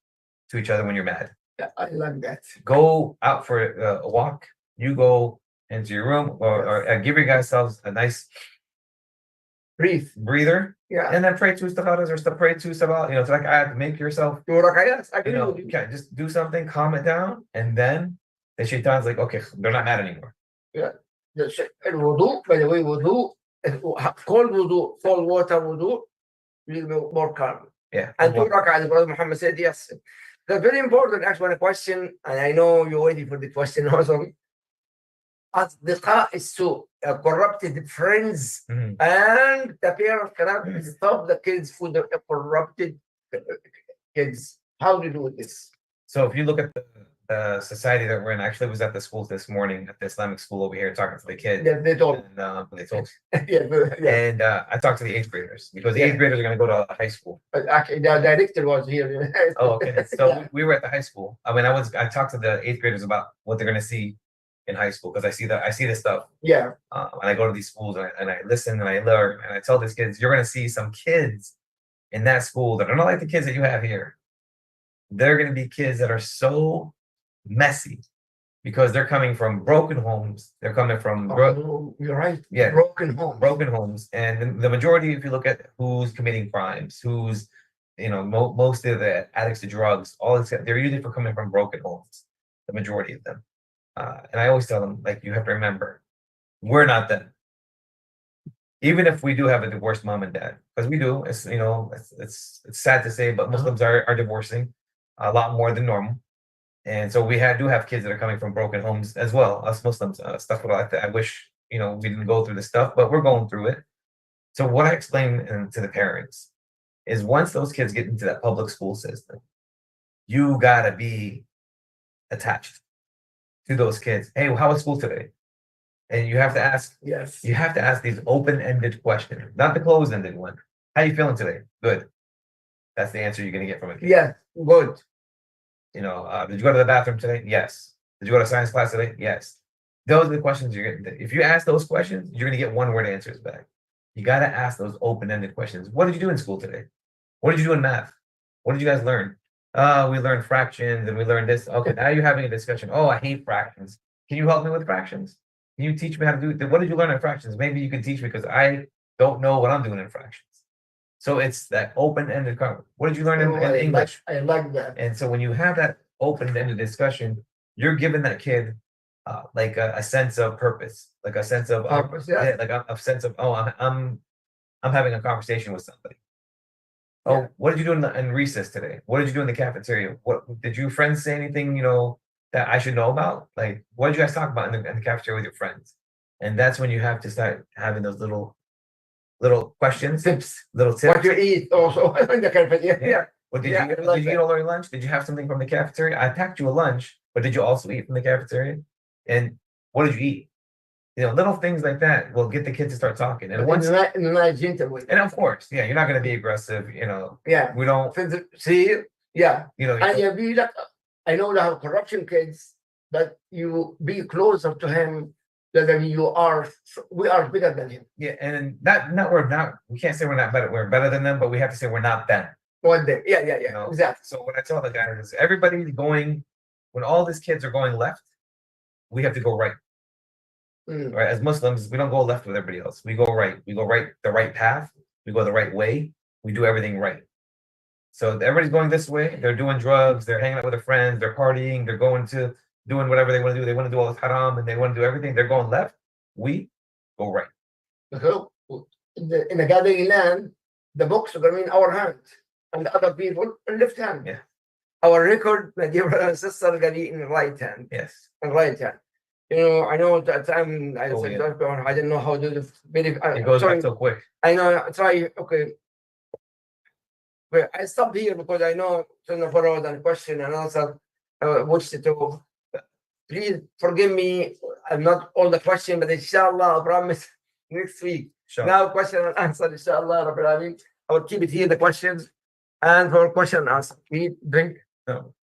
Speaker 2: to each other when you're mad.
Speaker 1: Yeah, I like that.
Speaker 2: Go out for a walk. You go into your room, or give yourselves a nice
Speaker 1: Breathe.
Speaker 2: breather,
Speaker 1: Yeah.
Speaker 2: and then pray two istifaras or pray two salat. You know, it's like I have to make yourself.
Speaker 1: Yes, I
Speaker 2: You
Speaker 1: agree
Speaker 2: know,
Speaker 1: with you.
Speaker 2: okay, just do something, calm it down, and then the shaitan's like, okay, they're not mad anymore.
Speaker 1: الوضوء, by the way, wudu, cold wudu, cold water wudu, will be more calm.
Speaker 2: Yeah.
Speaker 1: And 2 rak'ah, as Brother Muhammad said, yes. That's very important. Actually, a question, and I know you're waiting for the question also. أصدقاء السوء, corrupted friends,
Speaker 2: Mhm.
Speaker 1: and the parents cannot stop the kids for the corrupted kids. How do you do this?
Speaker 2: So if you look at the society that we're in, I actually was at the schools this morning at the Islamic school over here talking to the kids.
Speaker 1: Yeah, they told.
Speaker 2: And they told.
Speaker 1: Yeah.
Speaker 2: And I talked to the 8th graders because the
Speaker 1: Yeah.
Speaker 2: 8th graders are going to go to high school.
Speaker 1: But actually, the director was here.
Speaker 2: Oh, okay. So
Speaker 1: Yeah.
Speaker 2: we were at the high school. I mean, I talked to the 8th graders about what they're going to see in high school, because I see this stuff.
Speaker 1: Yeah.
Speaker 2: And I go to these schools and I listen and I learn and I tell these kids, you're going to see some kids in that school that are not like the kids that you have here. They're going to be kids that are so messy because they're coming from broken homes. They're coming from
Speaker 1: You're right.
Speaker 2: Yeah.
Speaker 1: Broken homes.
Speaker 2: And the majority, if you look at who's committing crimes, who's, you know, most of the addicts to drugs, all this, they're usually coming from broken homes, the majority of them. And I always tell them, like, you have to remember, we're not them. Even if we do have a divorced mom and dad, because we do, it's, you know, it's sad to say, but Muslims are divorcing a lot more than normal. And so we do have kids that are coming from broken homes as well, us Muslims, stuff like that. I wish, you know, we didn't go through this stuff, but we're going through it. So what I explain to the parents is, once those kids get into that public school system, you gotta be attached to those kids. Hey, how was school today? And you have to ask.
Speaker 1: Yes.
Speaker 2: You have to ask these open-ended questions, not the closed-ended one. How you feeling today? Good. That's the answer you're gonna get from a kid.
Speaker 1: Yeah. Good.
Speaker 2: You know, did you go to the bathroom today? Yes. Did you go to science class today? Yes. Those are the questions you're getting. If you ask those questions, you're gonna get one-word answers back. You gotta ask those open-ended questions. What did you do in school today? What did you do in math? What did you guys learn? We learned fractions and we learned this. Okay, now you're having a discussion. Oh, I hate fractions. Can you help me with fractions? Can you teach me how to do it? What did you learn in fractions? Maybe you can teach me, because I don't know what I'm doing in fractions. So it's that open-ended conversation. What did you learn in English?
Speaker 1: I like that.
Speaker 2: And so when you have that open-ended discussion, you're giving that kid like a sense of purpose, like a sense of
Speaker 1: Purpose, yeah.
Speaker 2: like a sense of, oh, I'm having a conversation with somebody. Oh,
Speaker 1: Yeah.
Speaker 2: what did you do in recess today? What did you do in the cafeteria? What did your friends say anything, you know, that I should know about? Like, what did you guys talk about in the cafeteria with your friends? And that's when you have to start having those little questions, little tips.
Speaker 1: What you eat also in the cafeteria. Yeah.
Speaker 2: Well, did
Speaker 1: Yeah,
Speaker 2: you
Speaker 1: I like
Speaker 2: eat all your lunch? Did you have something from the cafeteria? I packed you a lunch, but did you also eat from the cafeteria? And what did you eat? You know, little things like that will get the kids to start talking. And once,
Speaker 1: in a nice gentle way.
Speaker 2: and of course, yeah, you're not going to be aggressive. You know,
Speaker 1: Yeah.
Speaker 2: we don't.
Speaker 1: See, yeah.
Speaker 2: You know,
Speaker 1: And you be like, I know they have corruption kids, but you be closer to him than we are bigger than him.
Speaker 2: yeah, and we can't say we're better than them, but we have to say we're not them.
Speaker 1: One day. Yeah,
Speaker 2: You know?
Speaker 1: exactly.
Speaker 2: So what I tell the guys is, everybody's going, when all these kids are going left, we have to go right. Right? As Muslims, we don't go left with everybody else. We go right. We go right, the right path. We go the right way. We do everything right. So everybody's going this way. They're doing drugs. They're hanging out with their friends. They're partying. They're doing whatever they want to do. They want to do all this haram and they want to do everything. They're going left. We go right.
Speaker 1: So in the gathering land, the books are going to be in our hand, and the other people in left hand.
Speaker 2: Yeah.
Speaker 1: Our record, my dear brother and sister, are going to be in the right hand.
Speaker 2: Yes.
Speaker 1: In right hand. You know, I know at that time I said,
Speaker 2: yeah.
Speaker 1: I didn't know how to do this.
Speaker 2: It goes back so quick.
Speaker 1: I know. I try. Okay. But I stopped here because I know Sunnahfollowers and question and answer. Watch the two. please forgive me. I'm not all the question, but inshallah, I promise next week.
Speaker 2: Sure.
Speaker 1: Now question and answer, inshallah, Rabbil Alameen. I will keep it here, the questions. And for question and answer, eat, drink.
Speaker 2: No,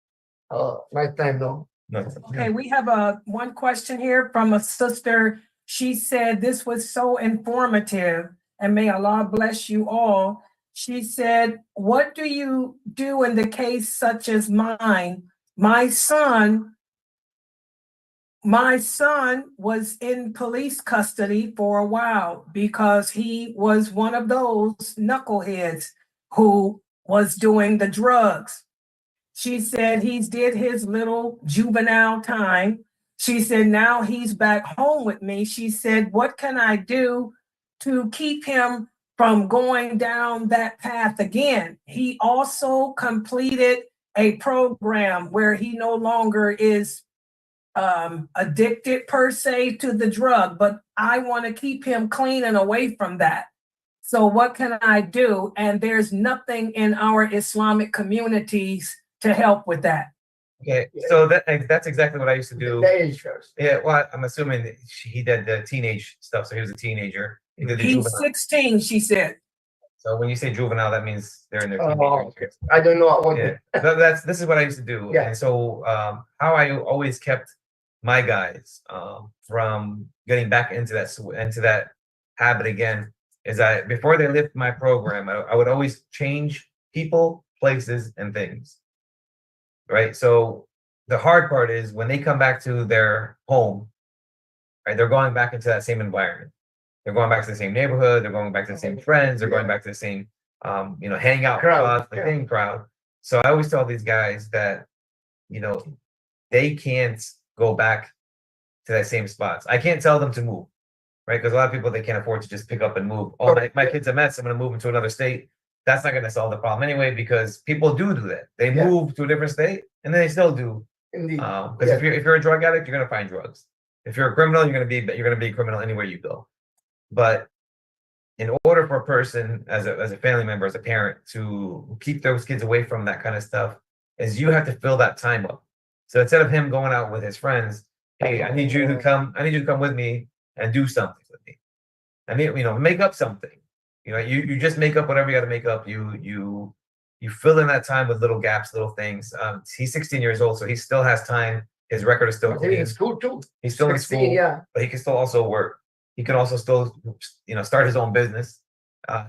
Speaker 1: Night time, no.
Speaker 2: no.
Speaker 4: Okay, we have one question here from a sister. She said this was so informative and may Allah bless you all. She said, what do you do in the case such as mine? My son was in police custody for a while because he was one of those knuckleheads who was doing the drugs. She said he's did his little juvenile time. She said now he's back home with me. She said, what can I do to keep him from going down that path again? He also completed a program where he no longer is addicted per se to the drug, but I want to keep him clean and away from that. So what can I do? And there's nothing in our Islamic communities to help with that.
Speaker 2: Okay, so that's exactly what I used to do.
Speaker 1: The age first.
Speaker 2: Yeah, well, I'm assuming that he did the teenage stuff, so he was a teenager. He did the
Speaker 4: He's
Speaker 2: juvenile.
Speaker 4: 16, she said.
Speaker 2: So when you say juvenile, that means they're in their teenage years.
Speaker 1: I don't know what.
Speaker 2: Yeah, this is what I used to do.
Speaker 1: Yeah.
Speaker 2: And so how I always kept my guys from getting back into that habit again is before they left my program, I would always change people, places, and things. Right. So the hard part is when they come back to their home, right? They're going back into that same environment. They're going back to the same neighborhood. They're going back to the same friends. They're going back to the same, hangout
Speaker 1: Crowd,
Speaker 2: the same crowd. So I always tell these guys that, they can't go back to that same spots. I can't tell them to move, right? Because a lot of people, they can't afford to just pick up and move. Oh, my kid's a mess. I'm going to move into another state. That's not going to solve the problem anyway, because people do that. They move to a different state, and then they still do.
Speaker 1: Indeed.
Speaker 2: Because if you're a drug addict, you're going to find drugs. If you're a criminal, you're going to be a criminal anywhere you go. But in order for a person, as a family member, as a parent, to keep those kids away from that kind of stuff, is you have to fill that time up. So instead of him going out with his friends, hey, I need you to come with me and do something with me. I mean, make up something. You just make up whatever you got to make up. You fill in that time with little gaps, little things. He's 16 years old, so he still has time. His record is still clean.
Speaker 1: In school too.
Speaker 2: He's still
Speaker 1: 16,
Speaker 2: in school,
Speaker 1: yeah.
Speaker 2: but he can still also work. He can also still, start his own business.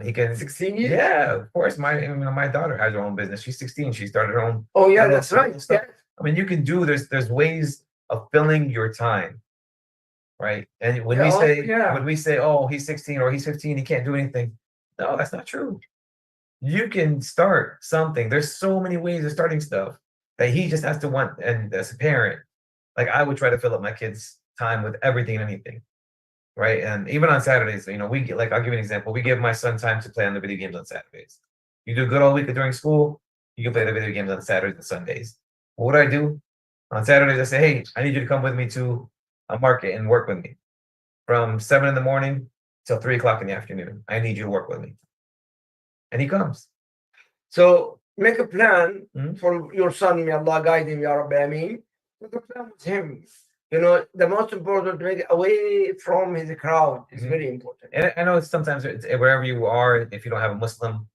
Speaker 2: He can.
Speaker 1: 16 years.
Speaker 2: Yeah, of course. My daughter has her own business. She's 16. She started her own.
Speaker 1: Oh yeah,
Speaker 2: her
Speaker 1: that's
Speaker 2: own
Speaker 1: right.
Speaker 2: stuff.
Speaker 1: Yeah.
Speaker 2: I mean, you can do. There's ways of filling your time, right? And when we say, oh, he's 16 or he's 15, he can't do anything. No, that's not true. You can start something. There's so many ways of starting stuff that he just has to want. And as a parent, like I would try to fill up my kids' time with everything and anything, right? And even on Saturdays, we get I'll give you an example. We give my son time to play on the video games on Saturdays. You do good all week during school, you can play the video games on Saturdays and Sundays. Well, what do I do? On Saturdays, I say, hey, I need you to come with me to a market and work with me from 7 a.m. till 3 o'clock in the afternoon. I need you to work with me. And he comes.
Speaker 1: So make a plan for your son. May Allah guide him, Ya Rabbi Ameen. Make a plan with him. The most important, to make it away from his crowd is very important.
Speaker 2: And I know sometimes wherever you are, if you don't have a Muslim,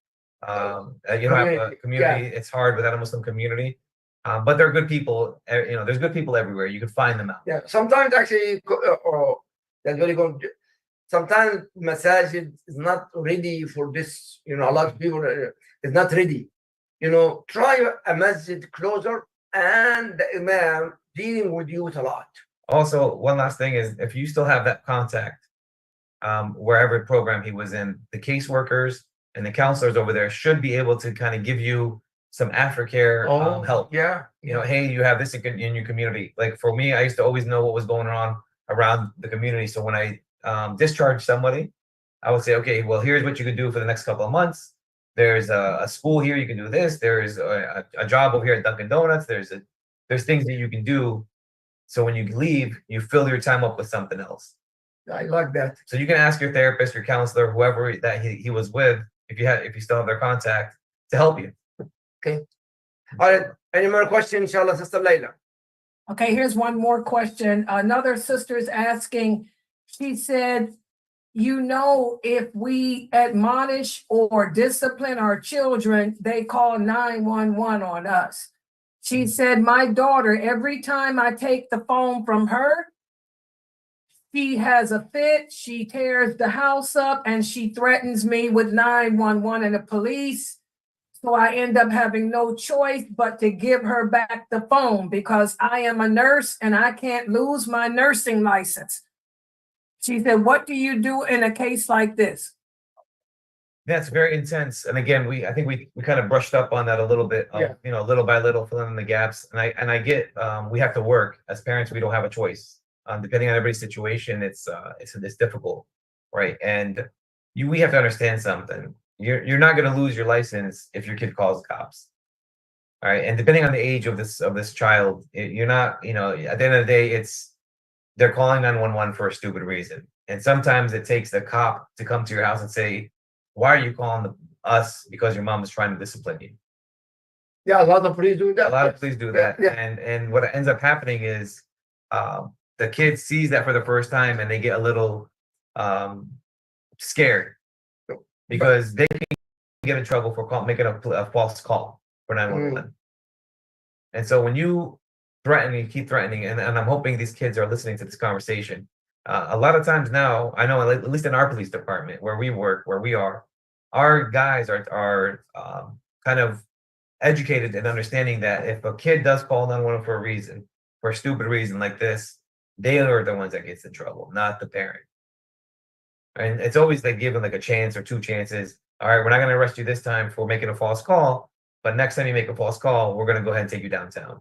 Speaker 2: you don't have a community, it's hard without a Muslim community. But there are good people. There's good people everywhere. You can find them out.
Speaker 1: Yeah. Sometimes actually, that's very good. Sometimes masajid is not ready for this. A lot of people is not ready. Try a masjid closer, and the imam dealing with youth a lot.
Speaker 2: Also, one last thing is if you still have that contact, wherever program he was in, the caseworkers and the counselors over there should be able to kind of give you some aftercare help.
Speaker 1: Yeah.
Speaker 2: Hey, you have this in your community. Like for me, I used to always know what was going on around the community. So when I discharge somebody, I would say, okay, well, here's what you can do for the next couple of months. There's a school here, you can do this. There's a job over here at Dunkin' Donuts. There's things that you can do. So when you leave, you fill your time up with something else.
Speaker 1: I like that.
Speaker 2: So you can ask your therapist, your counselor, whoever that he was with, if you still have their contact, to help you.
Speaker 1: Okay. All right. Any more questions, inshallah, Sister Layla?
Speaker 4: Okay, here's one more question. Another sister's asking, she said, you know, if we admonish or discipline our children, they call 911 on us. She said, my daughter, every time I take the phone from her, she has a fit, she tears the house up, and she threatens me with 911 and the police. So I end up having no choice but to give her back the phone because I am a nurse and I can't lose my nursing license. She said, what do you do in a case like this?
Speaker 2: That's very intense. And again, I think we kind of brushed up on that a little bit,
Speaker 1: Yeah.
Speaker 2: you know, little by little, filling in the gaps. And I get, we have to work as parents. We don't have a choice. Depending on everybody's situation, it's difficult, right? And we have to understand something. You're not going to lose your license if your kid calls the cops. All right. And depending on the age of this child, you're not, you know, at the end of the day, they're calling 911 for a stupid reason. And sometimes it takes the cop to come to your house and say, why are you calling us? Because your mom is trying to discipline you.
Speaker 1: Yeah, a lot of police do that.
Speaker 2: A lot of police do that.
Speaker 1: Yeah.
Speaker 2: And what ends up happening is the kid sees that for the first time and they get a little scared because they can get in trouble for making a false call for 911. And so when you keep threatening, and I'm hoping these kids are listening to this conversation. A lot of times now, I know at least in our police department where we work, where we are, our guys are kind of educated in understanding that if a kid does call 911 for a reason, for a stupid reason like this, they are the ones that gets in trouble, not the parent. And it's always like given like a chance or two chances. All right, we're not going to arrest you this time for making a false call, but next time you make a false call, we're going to go ahead and take you downtown.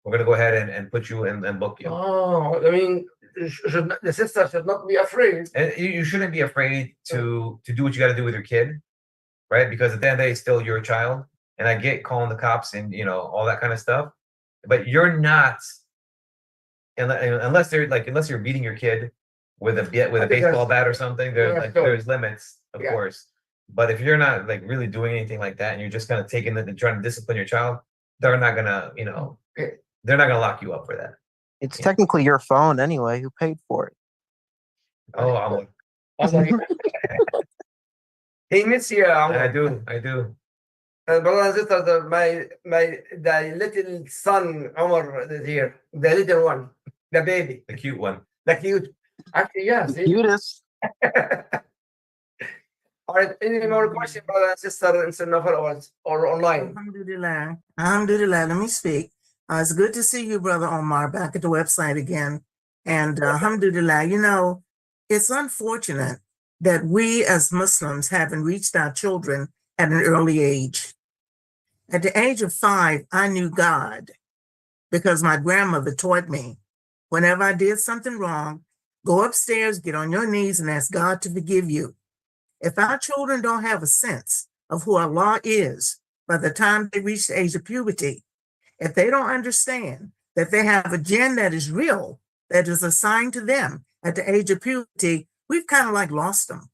Speaker 2: We're going to go ahead and put you in and book you.
Speaker 1: Oh, I mean, the sister should not be afraid.
Speaker 2: And you shouldn't be afraid to do what you got to do with your kid, right? Because at the end of the day, it's still your child. And I get calling the cops and, you know, all that kind of stuff. But you're not, unless you're beating your kid with a baseball bat or something, there's limits, of course. But if you're not like really doing anything like that and you're just kind of taking it and trying to discipline your child, they're not gonna, you know, they're not gonna lock you up for that.
Speaker 3: It's technically your phone anyway. Who paid for it?
Speaker 2: Oh, I'm
Speaker 1: like, he miss you.
Speaker 2: I do.
Speaker 1: Brothers and sisters, the little son Omar is here. The little one, the baby,
Speaker 2: The cute one.
Speaker 1: the cute. Actually, yes.
Speaker 3: The cutest.
Speaker 1: All right. Any more questions, brother and sister, in Sunnahfollowers or online?
Speaker 5: Alhamdulillah. Alhamdulillah. Let me speak. It's good to see you, Brother Omar, back at the website again. And alhamdulillah, you know, it's unfortunate that we as Muslims haven't reached our children at an early age. At the age of 5, I knew God because my grandmother taught me whenever I did something wrong, go upstairs, get on your knees and ask God to forgive you. If our children don't have a sense of who Allah is by the time they reach the age of puberty, if they don't understand that they have a jinn that is real, that is assigned to them at the age of puberty, we've kind of like lost them.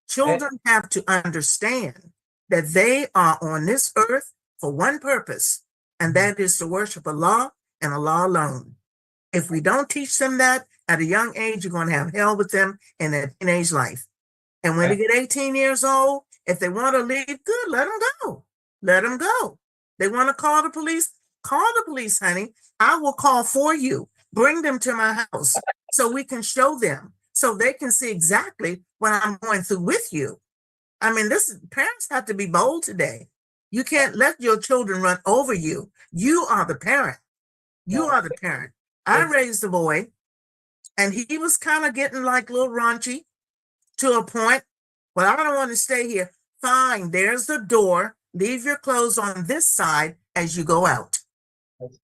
Speaker 5: Children have to understand that they are on this earth for one purpose, and that is to worship Allah and Allah alone. If we don't teach them that at a young age, you're going to have hell with them in their teenage life. And when they get 18 years old, if they want to leave, good, let them go. Let them go. They want to call the police, honey. I will call for you. Bring them to my house so we can show them, so they can see exactly what I'm going through with you. I mean, parents have to be bold today. You can't let your children run over you. You are the parent. You are the parent. I raised a boy, and he was kind of getting like a little raunchy to a point. Well, I don't want to stay here. Fine, there's the door. Leave your clothes on this side as you go out.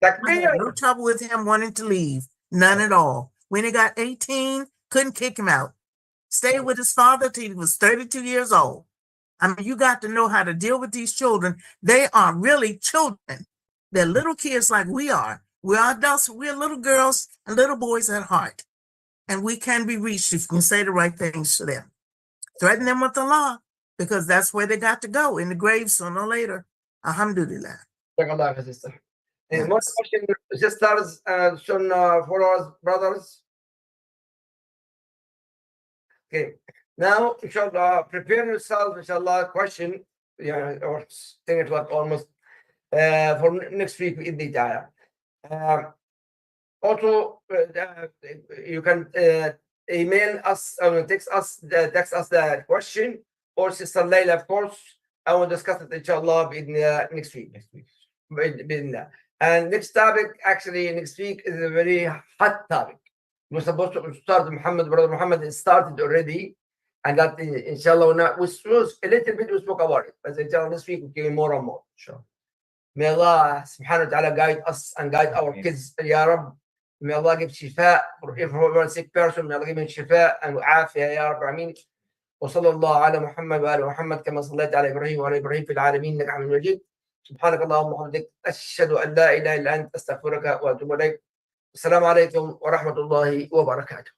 Speaker 5: I had no trouble with him wanting to leave. None at all. When he got 18, couldn't kick him out. Stayed with his father till he was 32 years old. I mean, you got to know how to deal with these children. They are really children. They're little kids like we are. We are adults. We're little girls and little boys at heart. And we can be reached if you can say the right things to them. Threaten them with the law, because that's where they got to go, in the grave sooner or later. Alhamdulillah.
Speaker 1: Jazakallah, sister. Any more
Speaker 5: Yes.
Speaker 1: questions, sisters and followers, brothers? Okay. Now, inshallah, prepare yourself, inshallah, question, yeah, or think it like almost for next week in the ta'ala. Also, you can email us or text us the question, or Sister Layla, of course. I will discuss it, inshallah, in next week. And next topic, actually, next week is a very hot topic. We're supposed to start Brother Muhammad has started already. And that, inshallah, was a little bit we spoke about it. But inshallah, this week we're giving more and more. Sure. May Allah subhanahu wa ta'ala guide us and guide our kids, Ya Rab. May Allah give shifa for every sick person. May Allah give him shifa and afia, Ya Rab. Ameen. وصلى الله على محمد وآل محمد كما صليت على إبراهيم وعلى إبراهيم في العالمين إنك حميد مجيد. سبحانك اللهم وبحمدك أشهد أن لا إله إلا أنت أستغفرك وأتوب إليك. السلام عليكم ورحمة الله وبركاته.